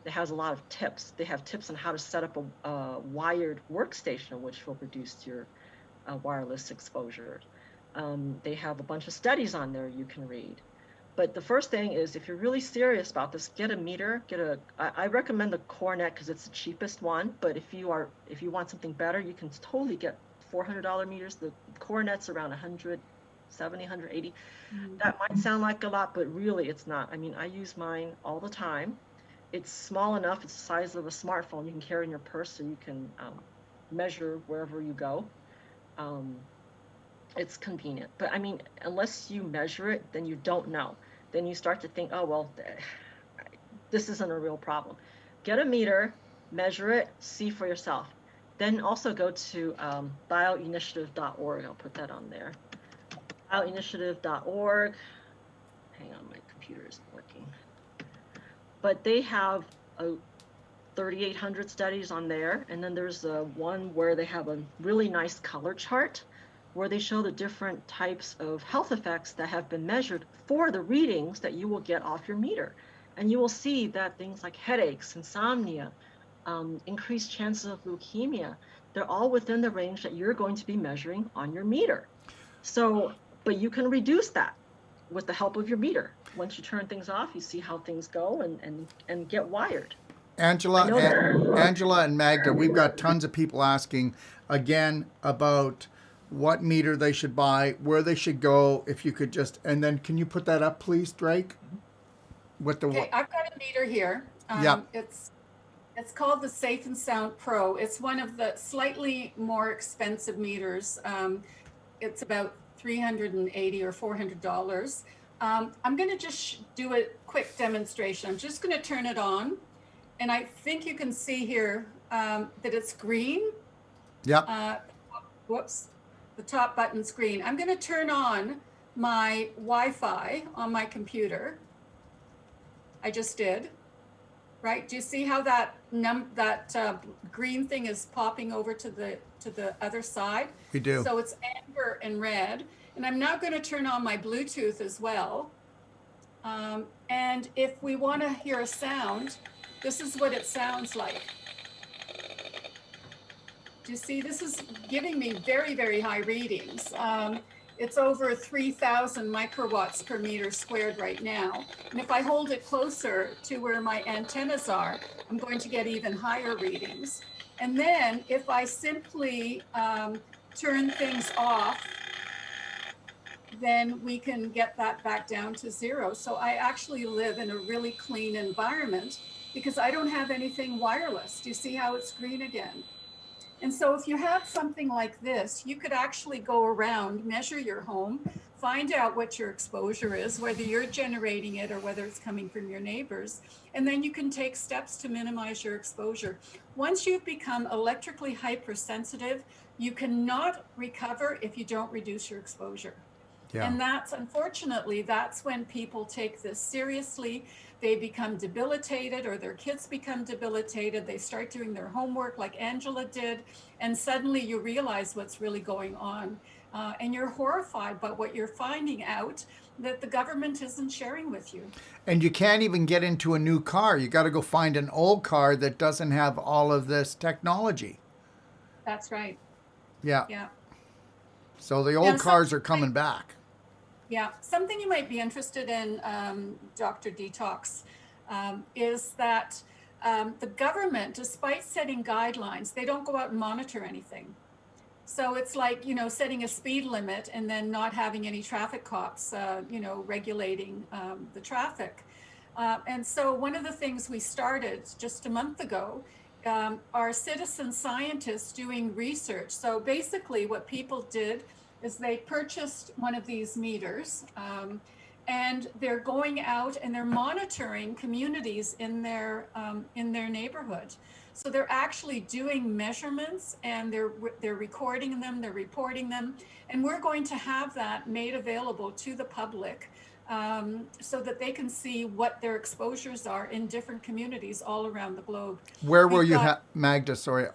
It has a lot of tips. They have tips on how to set up a wired workstation, which will reduce your wireless exposure. They have a bunch of studies on there you can read. But the first thing is, if you're really serious about this, get a meter. I recommend the Coronet because it's the cheapest one. But if you want something better, you can totally get $400 meters. The Coronet's around 170, 180. That might sound like a lot, but really it's not. I mean, I use mine all the time. It's small enough. It's the size of a smartphone. You can carry in your purse, so you can measure wherever you go. Um, it's convenient. But I mean, unless you measure it, then you don't know. Then you start to think, oh, well, this isn't a real problem. Get a meter, measure it, see for yourself. Then also go to bioinitiative.org. I'll put that on there. Bioinitiative.org. Hang on, my computer isn't working. But they have a 3,800 studies on there. And then there's one where they have a really nice color chart where they show the different types of health effects that have been measured for the readings that you will get off your meter. And you will see that things like headaches, insomnia, increased chances of leukemia, they're all within the range that you're going to be measuring on your meter. So, but you can reduce that with the help of your meter. Once you turn things off, you see how things go and get wired. Angela and Magda, we've got tons of people asking again about what meter they should buy, where they should go. If you could just, and then can you put that up, please, Drake? With the Okay, I've got a meter here. Yeah. It's called the Safe and Sound Pro. It's one of the slightly more expensive meters. It's about $380 or $400. I'm going to just do a quick demonstration. I'm just going to turn it on, and I think you can see here that it's green. Yep. Whoops, the top button's green. I'm going to turn on my Wi-Fi on my computer. I just did. Right? Do you see how that green thing is popping over to the other side? We do. So it's amber and red. And I'm now going to turn on my Bluetooth as well. And if we want to hear a sound, this is what it sounds like. Do you see? This is giving me very, very high readings. It's over 3,000 microwatts per meter squared right now. And if I hold it closer to where my antennas are, I'm going to get even higher readings. And then if I simply turn things off, then we can get that back down to zero. So I actually live in a really clean environment because I don't have anything wireless. Do you see how it's green again? And so if you have something like this, you could actually go around, measure your home, find out what your exposure is, whether you're generating it or whether it's coming from your neighbors. And then you can take steps to minimize your exposure. Once you've become electrically hypersensitive, you cannot recover if you don't reduce your exposure. Yeah. And that's, unfortunately, that's when people take this seriously. They become debilitated, or their kids become debilitated. They start doing their homework like Angela did, and suddenly you realize what's really going on. And you're horrified by what you're finding out that the government isn't sharing with you. And you can't even get into a new car. You got to go find an old car that doesn't have all of this technology. That's right. Yeah. Yeah. So the old cars are coming back. Yeah, something you might be interested in, Dr. Detox, is that the government, despite setting guidelines, they don't go out and monitor anything. So it's like, setting a speed limit and then not having any traffic cops, regulating the traffic. And so one of the things we started just a month ago are citizen scientists doing research. So basically what people did is they purchased one of these meters, and they're going out and they're monitoring communities in their neighborhood. So they're actually doing measurements, and they're recording them, they're reporting them, and we're going to have that made available to the public so that they can see what their exposures are in different communities all around the globe. Where will you have, Magda? Sorry,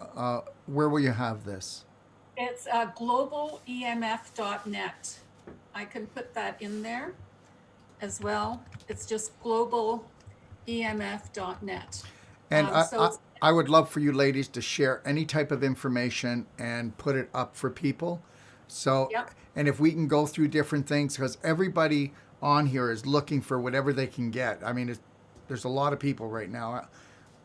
where will you have this? It's globalemf.net. I can put that in there as well. It's just globalemf.net. And I would love for you ladies to share any type of information and put it up for people. So, yep. And if we can go through different things, because everybody on here is looking for whatever they can get. I mean, there's a lot of people right now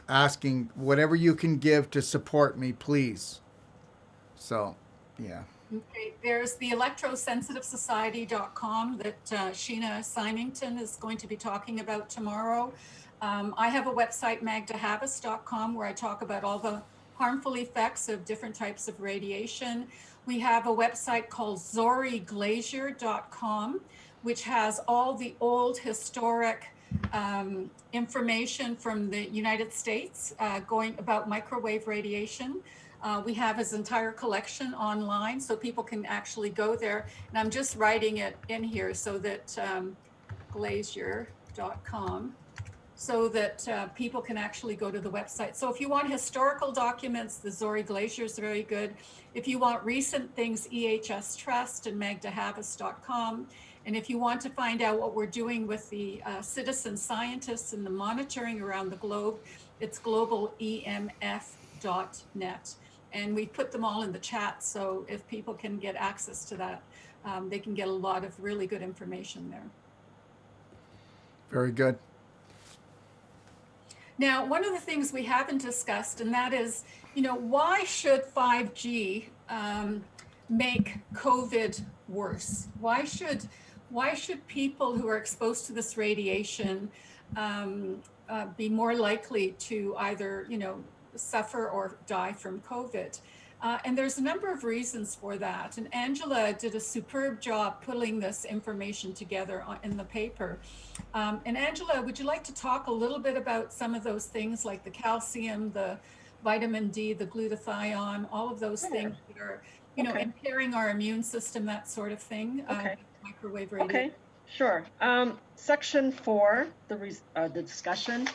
asking whatever you can give to support me, please. So, yeah. Okay, there's the electrosensitivesociety.com that Sheena Symington is going to be talking about tomorrow. I have a website, magdahavas.com, where I talk about all the harmful effects of different types of radiation. We have a website called zoriglacier.com, which has all the old historic information from the United States going about microwave radiation. We have his entire collection online, so people can actually go there. And I'm just writing it in here so that glacier.com, so that people can actually go to the website. So if you want historical documents, the Zori Glacier is very good. If you want recent things, EHS Trust and magdahavas.com. And if you want to find out what we're doing with the citizen scientists and the monitoring around the globe, it's globalemf.net. And we put them all in the chat, so if people can get access to that, they can get a lot of really good information there. Very good. Now, one of the things we haven't discussed, and that is, why should 5G make COVID worse? Why should people who are exposed to this radiation be more likely to either, suffer or die from COVID? And there's a number of reasons for that. And Angela did a superb job putting this information together in the paper. And Angela, would you like to talk a little bit about some of those things, like the calcium, the vitamin D, the glutathione, all of those things that are, impairing our immune system, that sort of thing, microwave radiation? Okay, sure. Section 4, the discussion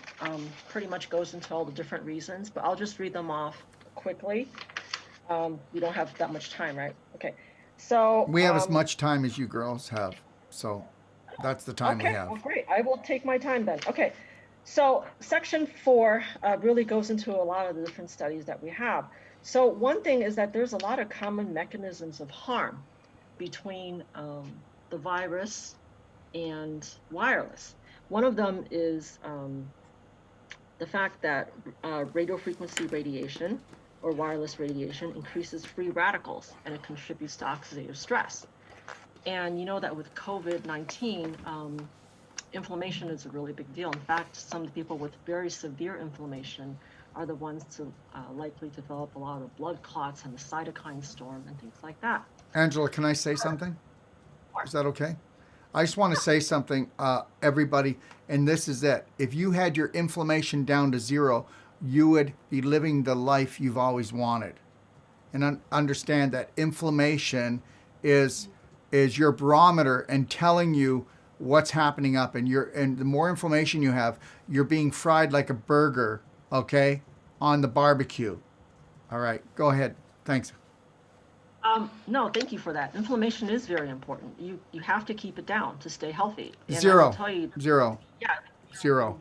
pretty much goes into all the different reasons, but I'll just read them off quickly. We don't have that much time, right? Okay. So we have as much time as you girls have. So that's the time we have. Well, great. I will take my time then. Okay. So section 4 really goes into a lot of the different studies that we have. So one thing is that there's a lot of common mechanisms of harm between the virus and wireless. One of them is the fact that radio frequency radiation or wireless radiation increases free radicals, and it contributes to oxidative stress. And you know that with COVID-19, inflammation is a really big deal. In fact, some of the people with very severe inflammation are the ones likely to develop a lot of blood clots and the cytokine storm and things like that. Angela, can I say something? Is that okay? I just want to say something, everybody, and this is it. If you had your inflammation down to 0, you would be living the life you've always wanted. And understand that inflammation is your barometer and telling you what's happening up. And the more inflammation you have, you're being fried like a burger, okay, on the barbecue. All right, go ahead. Thanks. No, thank you for that. Inflammation is very important. You have to keep it down to stay healthy. And 0. I will tell you, 0. Yeah. 0.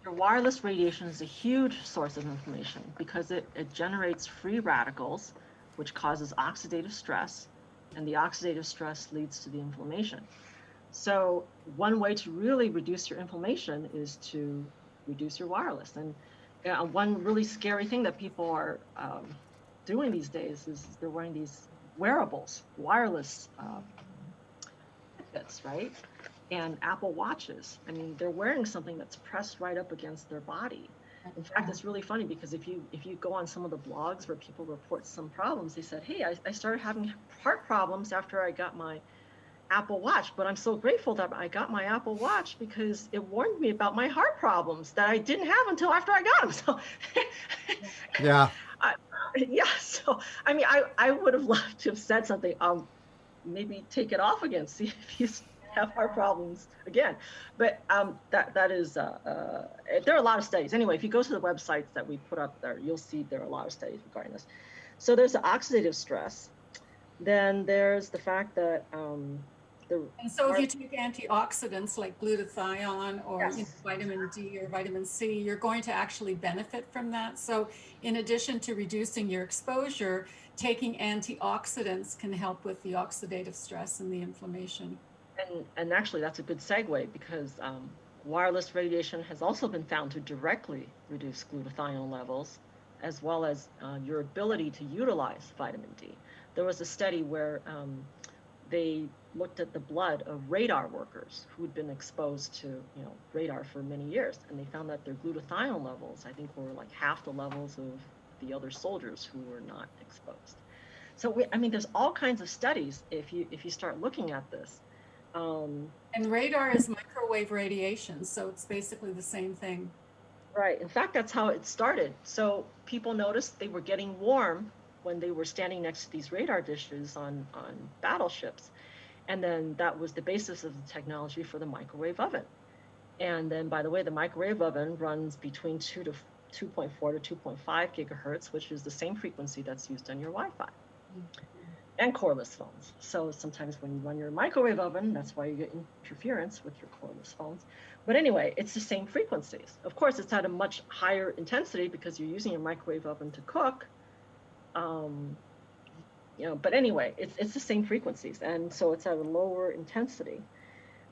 Your wireless radiation is a huge source of inflammation because it generates free radicals, which causes oxidative stress, and the oxidative stress leads to the inflammation. So one way to really reduce your inflammation is to reduce your wireless. And one really scary thing that people are doing these days is they're wearing these wearables, wireless fits, right? And Apple Watches. I mean, they're wearing something that's pressed right up against their body. In fact, it's really funny because if you go on some of the blogs where people report some problems, they said, hey, I started having heart problems after I got my Apple Watch, but I'm so grateful that I got my Apple Watch because it warned me about my heart problems that I didn't have until after I got them. So yeah. So I mean, I would have loved to have said something, maybe take it off again, see if you have heart problems again. But that is, there are a lot of studies. Anyway, if you go to the websites that we put up there, you'll see there are a lot of studies regarding this. So there's the oxidative stress. Then there's the fact that and so if you take antioxidants like glutathione or vitamin D or vitamin C, you're going to actually benefit from that. So in addition to reducing your exposure, taking antioxidants can help with the oxidative stress and the inflammation. And actually that's a good segue because wireless radiation has also been found to directly reduce glutathione levels as well as your ability to utilize vitamin D. There was a study where they looked at the blood of radar workers who had been exposed to radar for many years, and they found that their glutathione levels, I think, were like half the levels of the other soldiers who were not exposed. So there's all kinds of studies if you start looking at this. And radar is microwave radiation, so it's basically the same thing. Right. In fact, that's how it started. So people noticed they were getting warm when they were standing next to these radar dishes on battleships. And then that was the basis of the technology for the microwave oven. And then, by the way, the microwave oven runs between 2.4 to 2.5 gigahertz, which is the same frequency that's used on your Wi-Fi and cordless phones. So sometimes when you run your microwave oven, that's why you get interference with your cordless phones. But anyway, it's the same frequencies. Of course, it's at a much higher intensity because you're using a microwave oven to cook. But anyway, it's the same frequencies, and so it's at a lower intensity.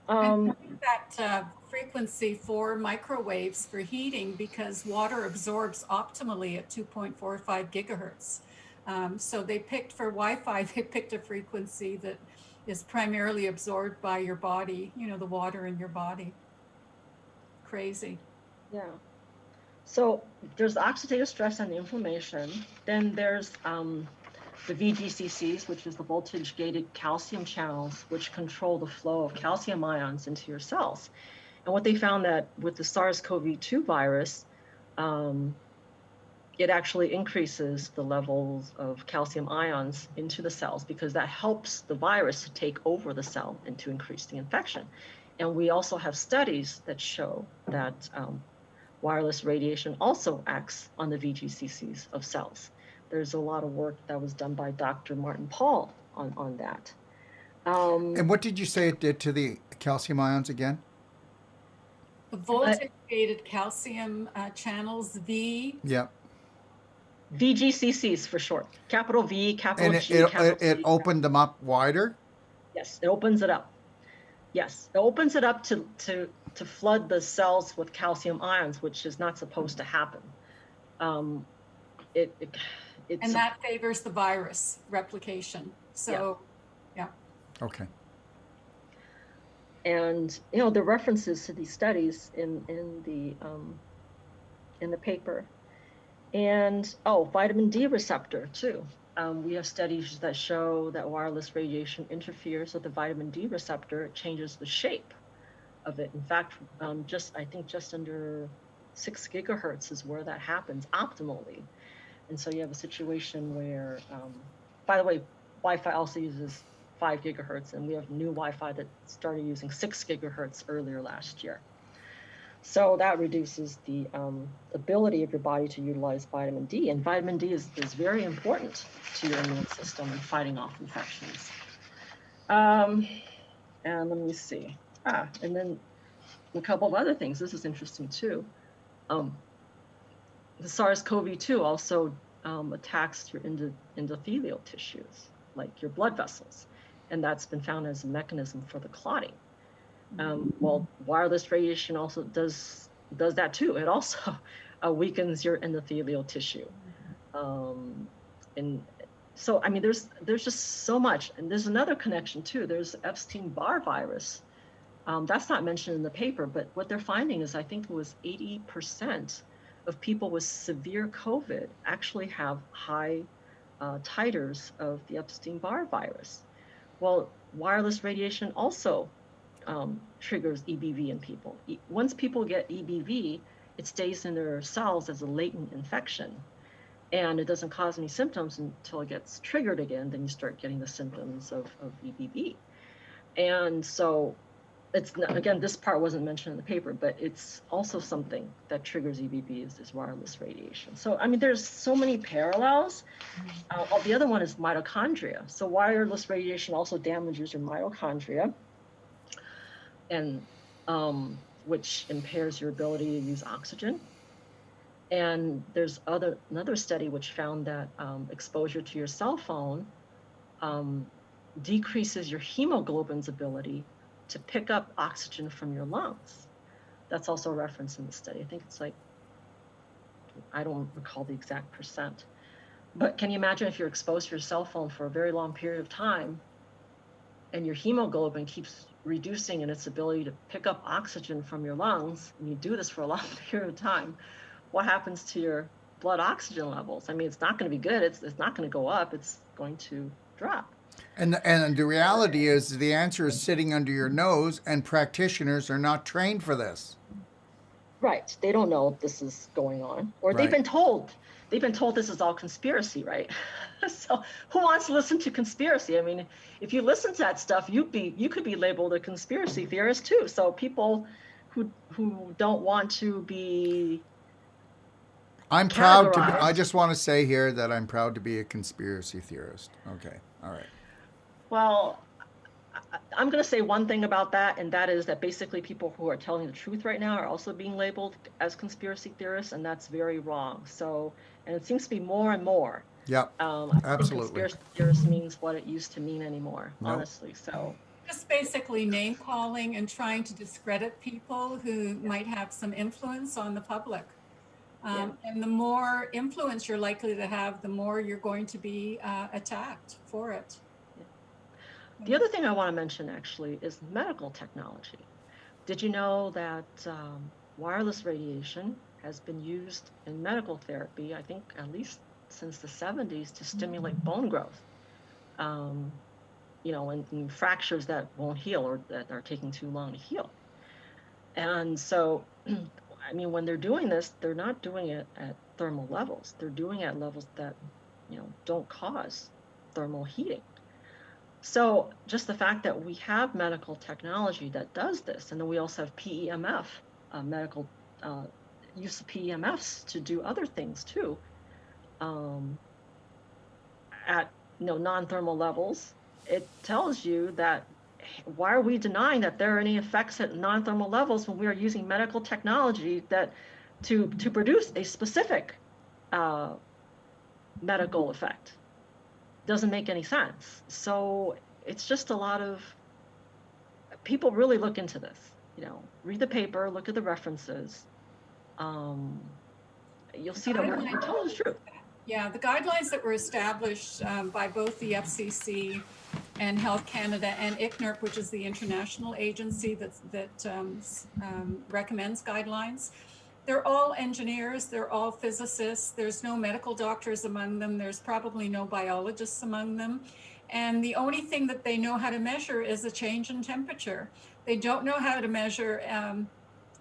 And that frequency for microwaves for heating, because water absorbs optimally at 2.45 gigahertz. So they picked for Wi-Fi, they picked a frequency that is primarily absorbed by your body, the water in your body. Crazy. Yeah. So there's oxidative stress and inflammation. Then there's the VGCCs, which is the voltage-gated calcium channels, which control the flow of calcium ions into your cells. And what they found that with the SARS-CoV-2 virus, it actually increases the levels of calcium ions into the cells because that helps the virus to take over the cell and to increase the infection. And we also have studies that show that wireless radiation also acts on the VGCCs of cells. There's a lot of work that was done by Dr. Martin Pall on that. And what did you say it did to the calcium ions again? The voltage-gated calcium channels, Yeah. VGCCs for short, capital V, capital And G, capital C. it opened them up wider? Yes, it opens it up. Yes, it opens it up to flood the cells with calcium ions, which is not supposed to happen. and that favors the virus replication. So, yeah. Okay. And the references to these studies in the paper, and vitamin D receptor too. We have studies that show that wireless radiation interferes with the vitamin D receptor. It changes the shape of it. In fact, I think just under 6 gigahertz is where that happens optimally. And so you have a situation where, by the way, Wi-Fi also uses 5 gigahertz, and we have new Wi-Fi that started using 6 gigahertz earlier last year. So that reduces the ability of your body to utilize vitamin D. And vitamin D is very important to your immune system in fighting off infections. And let me see. And then a couple of other things. This is interesting too. The SARS-CoV-2 also attacks your endothelial tissues, like your blood vessels. And that's been found as a mechanism for the clotting. Well, wireless radiation also does that too. It also weakens your endothelial tissue. And so, there's just so much. And there's another connection too. There's Epstein-Barr virus. That's not mentioned in the paper, but what they're finding is I think it was 80% of people with severe COVID actually have high titers of the Epstein-Barr virus. Well, wireless radiation also triggers EBV in people. Once people get EBV, it stays in their cells as a latent infection, and it doesn't cause any symptoms until it gets triggered again. Then you start getting the symptoms of EBV. And so it's not, again, this part wasn't mentioned in the paper, but it's also something that triggers EBV is wireless radiation. So, there's so many parallels. The other one is mitochondria. So wireless radiation also damages your mitochondria, and which impairs your ability to use oxygen. And there's another study which found that exposure to your cell phone decreases your hemoglobin's ability to pick up oxygen from your lungs. That's also referenced in the study. I think it's like, I don't recall the exact percent. But can you imagine if you're exposed to your cell phone for a very long period of time and your hemoglobin keeps reducing in its ability to pick up oxygen from your lungs, and you do this for a long period of time, what happens to your blood oxygen levels. I mean, it's not going to be good. It's not going to go up. It's going to drop. And the reality is the answer is sitting under your nose, and practitioners are not trained for this. Right. They don't know this is going on, or Right. they've been told this is all conspiracy, right? So who wants to listen to conspiracy? I mean, if you listen to that stuff, you could be labeled a conspiracy theorist too. So people who don't want to be I'm proud to be, categorized. I just want to say here that I'm proud to be a conspiracy theorist. Okay. All right. Well, I'm going to say one thing about that, and that is that basically people who are telling the truth right now are also being labeled as conspiracy theorists, and that's very wrong. So, and it seems to be more and more. Yep. I don't think Absolutely. conspiracy theorist means what it used to mean anymore, No. honestly. So, Just basically name calling and trying to discredit people who might have some influence on the public. And the more influence you're likely to have, the more you're going to be attacked for it. the other thing I want to mention actually is medical technology. Did you know that wireless radiation has been used in medical therapy, I think at least since the 70s, to stimulate bone growth? You know, in fractures that won't heal or that are taking too long to heal. And so, I mean, when they're doing this, they're not doing it at thermal levels. They're doing it at levels that, you know, don't cause thermal heating. So just the fact that we have medical technology that does this, and then we also have PEMF, medical use of PEMFs to do other things too, at non-thermal levels, it tells you that why are we denying that there are any effects at non-thermal levels when we are using medical technology that to produce a specific medical effect? Doesn't make any sense. So it's just a lot of people really look into this, read the paper, look at the references. You'll see that we're telling the truth. Yeah, the guidelines that were established by both the FCC and Health Canada and ICNIRP, which is the international agency that recommends guidelines, they're all engineers, they're all physicists, there's no medical doctors among them, there's probably no biologists among them. And the only thing that they know how to measure is a change in temperature. They don't know how to measure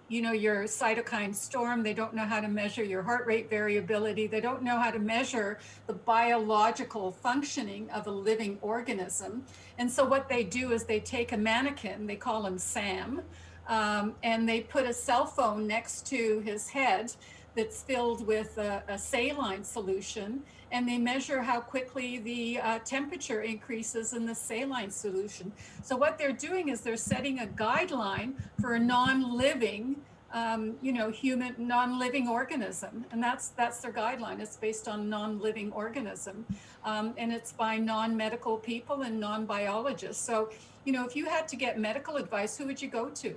your cytokine storm. They don't know how to measure your heart rate variability. They don't know how to measure the biological functioning of a living organism. And so what they do is they take a mannequin, they call him Sam, and they put a cell phone next to his head that's filled with a saline solution, and they measure how quickly the temperature increases in the saline solution. So what they're doing is they're setting a guideline for a non-living, human, non-living organism, and that's their guideline. It's based on non-living organism, and it's by non-medical people and non-biologists. So, if you had to get medical advice, who would you go to?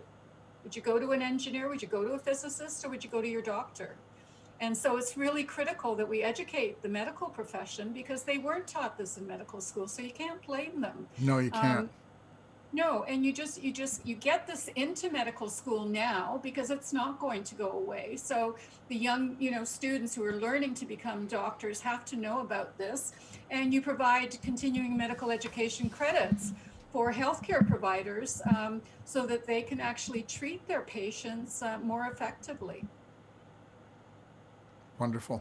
Would you go to an engineer? Would you go to a physicist? Or would you go to your doctor? And so it's really critical that we educate the medical profession, because they weren't taught this in medical school. So you can't blame them. No, you can't. No, and you get this into medical school now because it's not going to go away. So the young, students who are learning to become doctors have to know about this, and you provide continuing medical education credits for healthcare providers so that they can actually treat their patients more effectively. Wonderful.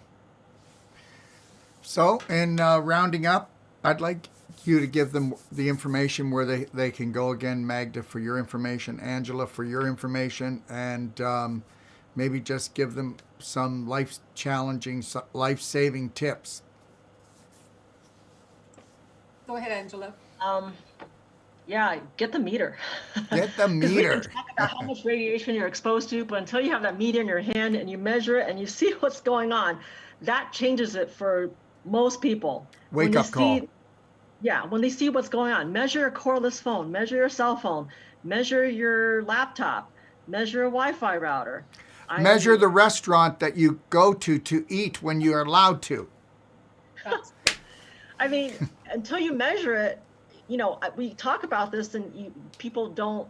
So, in rounding up, I'd like you to give them the information where they can go again. Magda, for your information, Angela, for your information, and maybe just give them some life-challenging, life-saving tips. Go ahead, Angela. Yeah, get the meter. Get the meter. We can talk about how much radiation you're exposed to, but until you have that meter in your hand and you measure it and you see what's going on, that changes it for most people. Wake up call. Yeah, when they see what's going on, measure your cordless phone, measure your cell phone, measure your laptop, measure a Wi-Fi router. Measure the restaurant that you go to eat when you're allowed to. I mean, until you measure it, we talk about this and people don't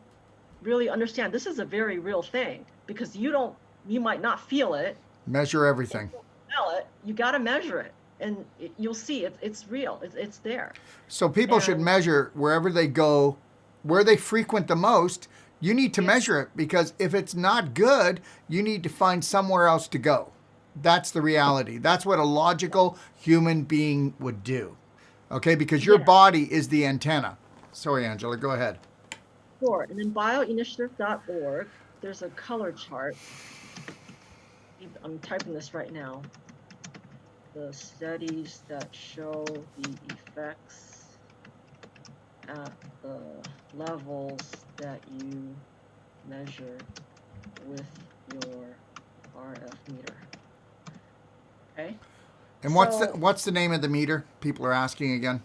really understand this is a very real thing, because you might not feel it. Measure everything. Smell it. you got to measure it, and you'll see it's real. It's there. So people should And measure wherever they go, where they frequent the most. You need to Yes. measure it, because if it's not good, you need to find somewhere else to go. That's the reality. That's what a logical human being would do. Okay, because your yeah, body is the antenna. Sorry, Angela, go ahead. sure. And in bioinitiative.org, there's a color chart. I'm typing this right now. The studies that show the effects at the levels that you measure with your RF meter. Okay. And So, what's the name of the meter? People are asking again.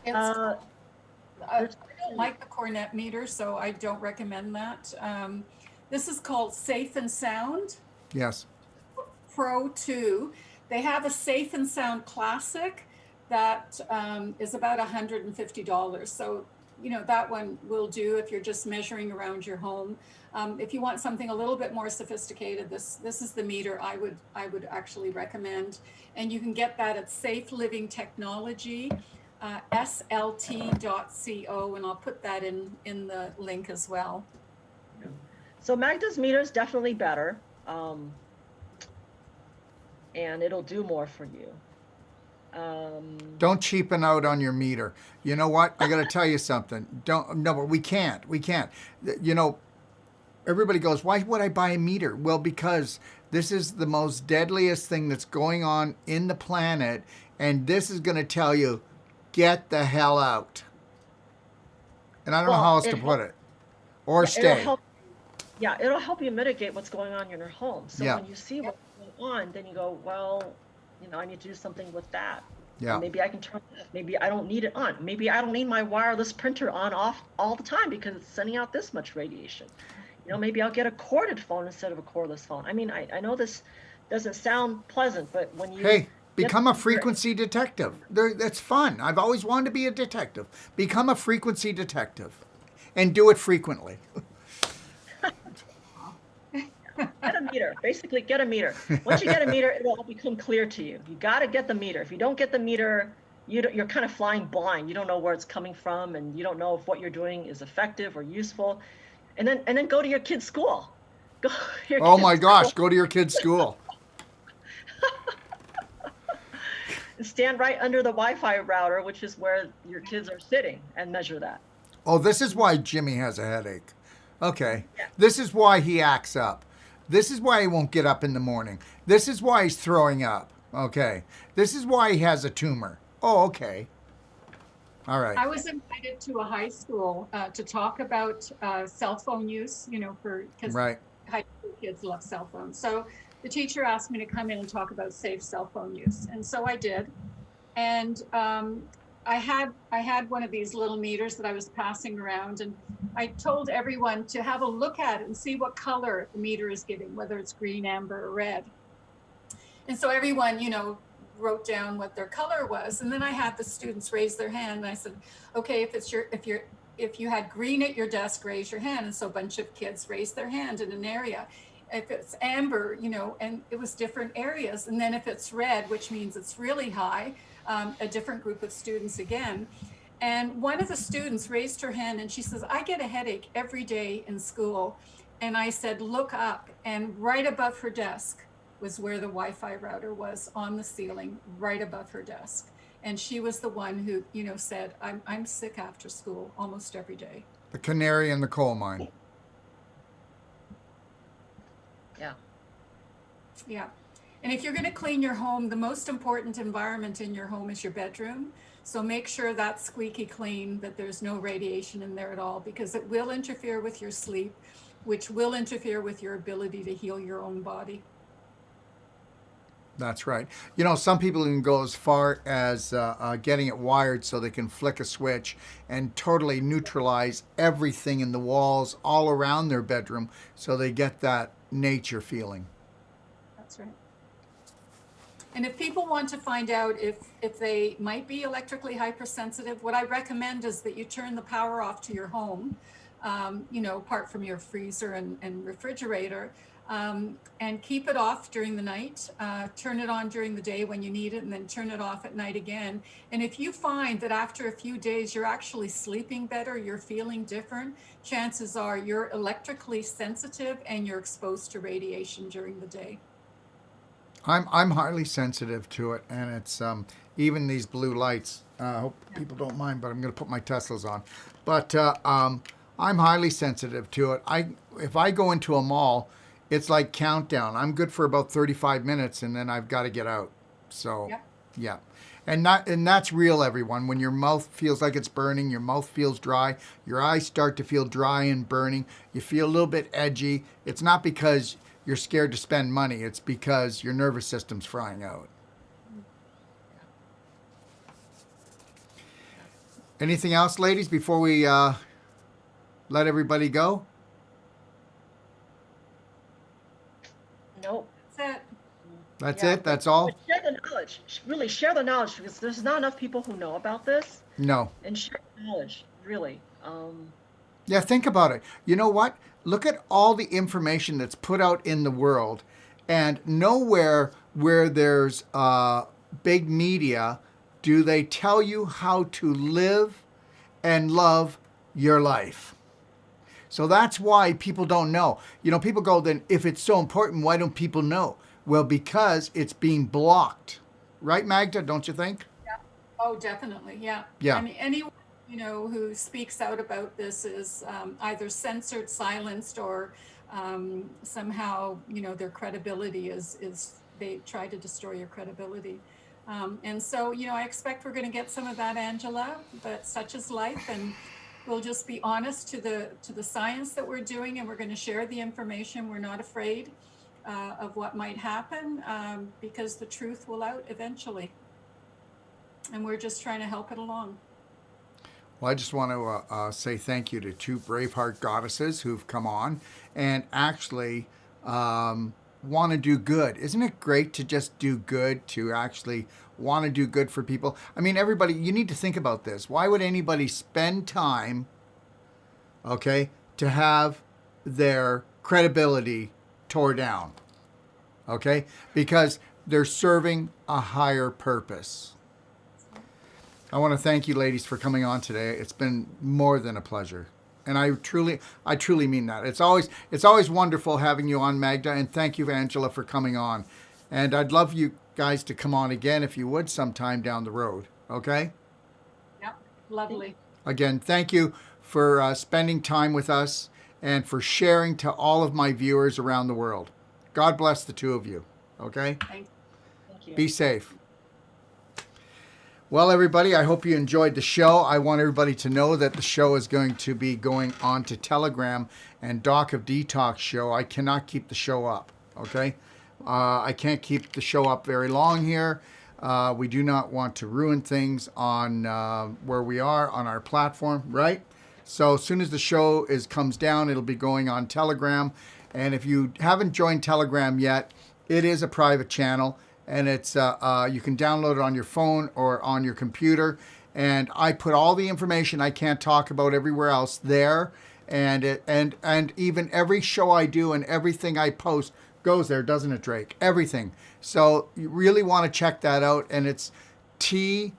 It's, I there's don't like the cornet meter, so I don't recommend that. This is called Safe and Sound Yes. Pro 2. They have a Safe and Sound Classic that is about $150. So, that one will do if you're just measuring around your home. If you want something a little bit more sophisticated, this is the meter I would actually recommend. And you can get that at Safe Living Technology, slt.co, and I'll put that in the link as well. So Magda's meter is definitely better, and it'll do more for you. Don't cheapen out on your meter. You know what? I got to tell you something. But we can't. We can't. Everybody goes, why would I buy a meter? Well, because this is the most deadliest thing that's going on in the planet, and this is going to tell you, get the hell out. And I don't know how else to put it. Or stay. It'll help you mitigate what's going on in your home. So Yeah. when you see what's going on, then you go, well, I need to do something with that. Yeah. Maybe I can turn it off. Maybe I don't need it on. Maybe I don't need my wireless printer on off all the time because it's sending out this much radiation. Maybe I'll get a corded phone instead of a cordless phone. I mean, I know this doesn't sound pleasant, but when you become a frequency detective. That's fun. I've always wanted to be a detective. Become a frequency detective and do it frequently. Get a meter. Basically, get a meter. Once you get a meter, it'll all become clear to you. You got to get the meter. If you don't get the meter, you're kind of flying blind. You don't know where it's coming from, and you don't know if what you're doing is effective or useful. And then go to your kid's school. Oh my gosh, go to your kid's school. And stand right under the Wi-Fi router, which is where your kids are sitting, and measure that. Oh, this is why Jimmy has a headache. Okay. Yeah. This is why he acts up. This is why he won't get up in the morning. This is why he's throwing up. Okay. This is why he has a tumor. Oh, okay. All right. I was invited to a high school to talk about cell phone use, because right. High school kids love cell phones. So the teacher asked me to come in and talk about safe cell phone use. And so I did. And I had one of these little meters that I was passing around, and I told everyone to have a look at it and see what color the meter is giving, whether it's green, amber, or red. And so everyone, wrote down what their color was. And then I had the students raise their hand, and I said, okay, if you had green at your desk, raise your hand. And so a bunch of kids raised their hand in an area. If it's amber, and it was different areas. And then if it's red, which means it's really high, a different group of students again. And one of the students raised her hand and she says, I get a headache every day in school. And I said, look up. And right above her desk was where the Wi-Fi router was, on the ceiling, right above her desk. And she was the one who, said, I'm sick after school almost every day. The canary in the coal mine. Yeah. Yeah. And if you're going to clean your home, the most important environment in your home is your bedroom. So make sure that's squeaky clean, that there's no radiation in there at all, because it will interfere with your sleep, which will interfere with your ability to heal your own body. That's right. Some people can go as far as getting it wired so they can flick a switch and totally neutralize everything in the walls all around their bedroom so they get that nature feeling. That's right. And if people want to find out if they might be electrically hypersensitive, what I recommend is that you turn the power off to your home, apart from your freezer and refrigerator. and keep it off during the night. Turn it on during the day when you need it, and then turn it off at night again. And if you find that after a few days you're actually sleeping better, you're feeling different, chances are you're electrically sensitive and you're exposed to radiation during the day. I'm highly sensitive to it, and it's even these blue lights. I hope people don't mind, but I'm going to put my Teslas on. But I'm highly sensitive to it. If I go into a mall, it's like countdown. I'm good for about 35 minutes, and then I've got to get out. So, Yep. yeah. And that's real, everyone. When your mouth feels like it's burning, your mouth feels dry, your eyes start to feel dry and burning, you feel a little bit edgy. It's not because you're scared to spend money. It's because your nervous system's frying out. Anything else, ladies, before we let everybody go? Nope. That's it. That's Yeah, it? That's all? but share the knowledge. Really share the knowledge, because there's not enough people who know about this. No. And share the knowledge, really. Yeah, think about it. You know what? Look at all the information that's put out in the world, and nowhere where there's big media do they tell you how to live and love your life. So that's why people don't know. You know, people go, then if it's so important, why don't people know? Well, because it's being blocked. Right, Magda? Don't you think? Oh, definitely. Yeah. Yeah. I mean, anyone, who speaks out about this is either censored, silenced, or somehow, their credibility is they try to destroy your credibility. And so, I expect we're going to get some of that, Angela, but such is life. And we'll just be honest to the science that we're doing, and we're going to share the information. We're not afraid of what might happen because the truth will out eventually. And we're just trying to help it along. Well, I just want to say thank you to two Braveheart goddesses who've come on and actually want to do good. Isn't it great to just do good, to actually want to do good for people? I mean, everybody, you need to think about this. Why would anybody spend time, okay, to have their credibility tore down? Okay? Because they're serving a higher purpose. I want to thank you, ladies, for coming on today. It's been more than a pleasure, and I truly mean that. It's always wonderful having you on, Magda, and thank you, Angela, for coming on. And I'd love you guys to come on again if you would sometime down the road. Okay? Yep, lovely. Again, thank you for spending time with us and for sharing to all of my viewers around the world. God bless the two of you. Okay? Thank you. Be safe. Well, everybody, I hope you enjoyed the show. I want everybody to know that the show is going to be going on to Telegram and Doc of Detox show. I cannot keep the show up, okay? I can't keep the show up very long here. We do not want to ruin things on where we are on our platform, right? So as soon as the show comes down, it'll be going on Telegram. And if you haven't joined Telegram yet, it is a private channel. And it's you can download it on your phone or on your computer. And I put all the information I can't talk about everywhere else there. And even every show I do and everything I post goes there, doesn't it, Drake? Everything. So you really want to check that out. And it's t.me/the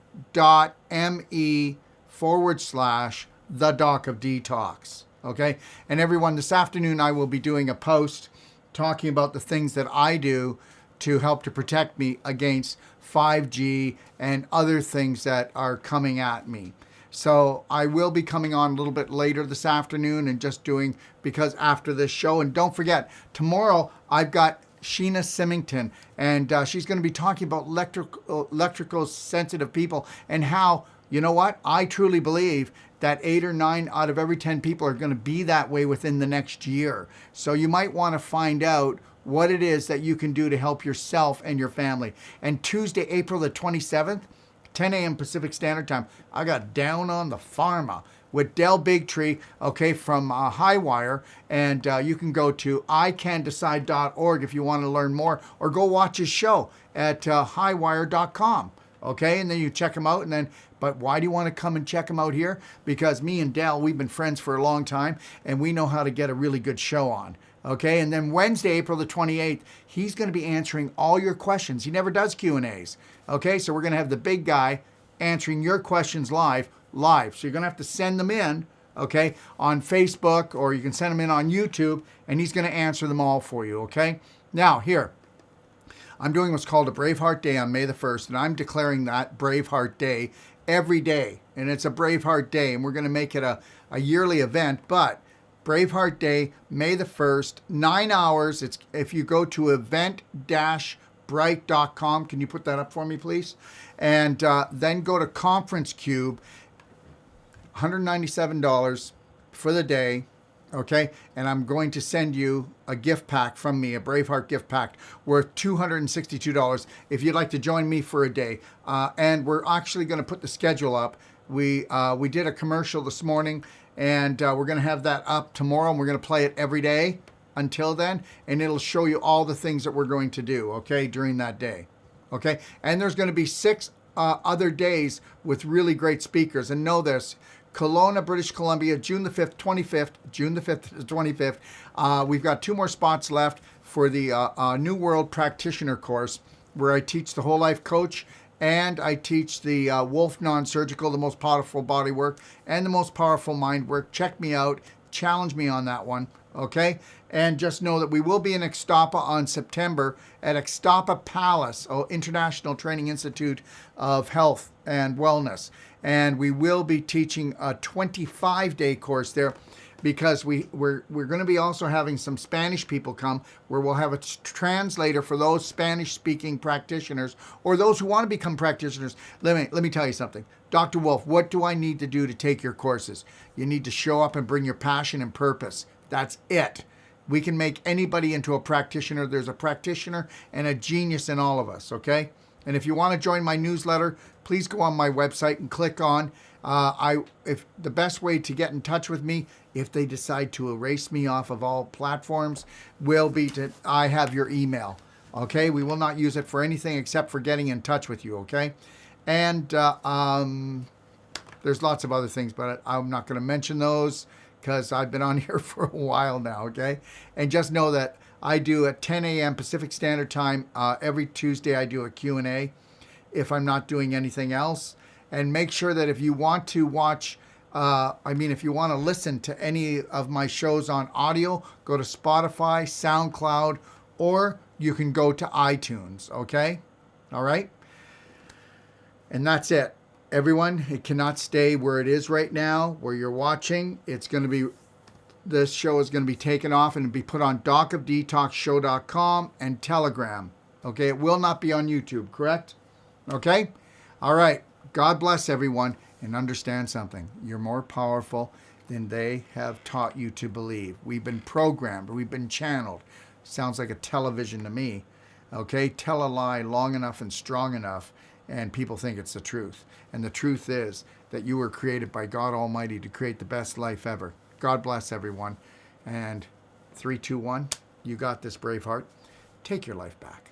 Doc of Detox. Okay? And everyone, this afternoon I will be doing a post talking about the things that I do to help to protect me against 5G and other things that are coming at me. So I will be coming on a little bit later this afternoon and just doing, because after this show, and don't forget, tomorrow I've got Sheena Symington, and she's going to be talking about electrical sensitive people and how, you know what, I truly believe that 8 or 9 out of every 10 people are going to be that way within the next year. So you might want to find out what it is that you can do to help yourself and your family. And Tuesday, April the 27th, 10 a.m. Pacific Standard Time, I got Down on the Pharma with Del Bigtree, okay, from Highwire. And you can go to icandecide.org if you want to learn more, or go watch his show at highwire.com, okay? And then you check him out. And then, But why do you want to come and check him out here? Because me and Dell, we've been friends for a long time, and we know how to get a really good show on. Okay, and then Wednesday, April the 28th, he's going to be answering all your questions. He never does Q&As. Okay, so we're going to have the big guy answering your questions live. So you're going to have to send them in, okay, on Facebook, or you can send them in on YouTube, and he's going to answer them all for you, okay? Now, here, I'm doing what's called a Braveheart Day on May the 1st, and I'm declaring that Braveheart Day every day. And it's a Braveheart Day, and we're going to make it a yearly event, but Braveheart Day, May the 1st, 9 hours. It's if you go to event-bright.com. Can you put that up for me, please? And then go to Conference Cube, $197 for the day, okay? And I'm going to send you a gift pack from me, a Braveheart gift pack worth $262 if you'd like to join me for a day. And we're actually going to put the schedule up. We did a commercial this morning, and we're going to have that up tomorrow, and we're going to play it every day until then, and it'll show you all the things that we're going to do, okay, during that day, okay? And there's going to be 6 other days with really great speakers, and know this, Kelowna, British Columbia, June the 5th, 25th, June the 5th to 25th. We've got 2 more spots left for the New World Practitioner course, where I teach the Whole Life Coach, and I teach the Wolfe Non-Surgical, the most powerful body work, and the most powerful mind work. Check me out. Challenge me on that one, okay? And just know that we will be in Ixtapa on September at Ixtapa Palace, International Training Institute of Health and Wellness. And we will be teaching a 25-day course there, because we're going to be also having some Spanish people come, where we'll have a translator for those Spanish-speaking practitioners or those who want to become practitioners. Let me tell you something. Dr. Wolfe, what do I need to do to take your courses? You need to show up and bring your passion and purpose. That's it. We can make anybody into a practitioner. There's a practitioner and a genius in all of us, okay? And if you want to join my newsletter, please go on my website and click on. If the best way to get in touch with me, if they decide to erase me off of all platforms, will be I have your email. Okay, we will not use it for anything except for getting in touch with you. Okay, and there's lots of other things, but I'm not going to mention those because I've been on here for a while now. Okay, and just know that I do at 10 a.m. Pacific Standard Time every Tuesday. I do a Q&A if I'm not doing anything else. And make sure that if you want to watch, if you want to listen to any of my shows on audio, go to Spotify, SoundCloud, or you can go to iTunes, okay? All right? And that's it. Everyone, it cannot stay where it is right now, where you're watching. This show is going to be taken off and be put on docofdetoxshow.com and Telegram. Okay? It will not be on YouTube, correct? Okay? All right. God bless everyone, and understand something. You're more powerful than they have taught you to believe. We've been programmed. We've been channeled. Sounds like a television to me. Okay? Tell a lie long enough and strong enough, and people think it's the truth. And the truth is that you were created by God Almighty to create the best life ever. God bless everyone. And 3, 2, 1, you got this, Braveheart. Take your life back.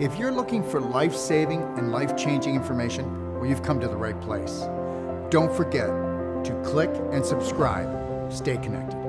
If you're looking for life-saving and life-changing information, well, you've come to the right place. Don't forget to click and subscribe. Stay connected.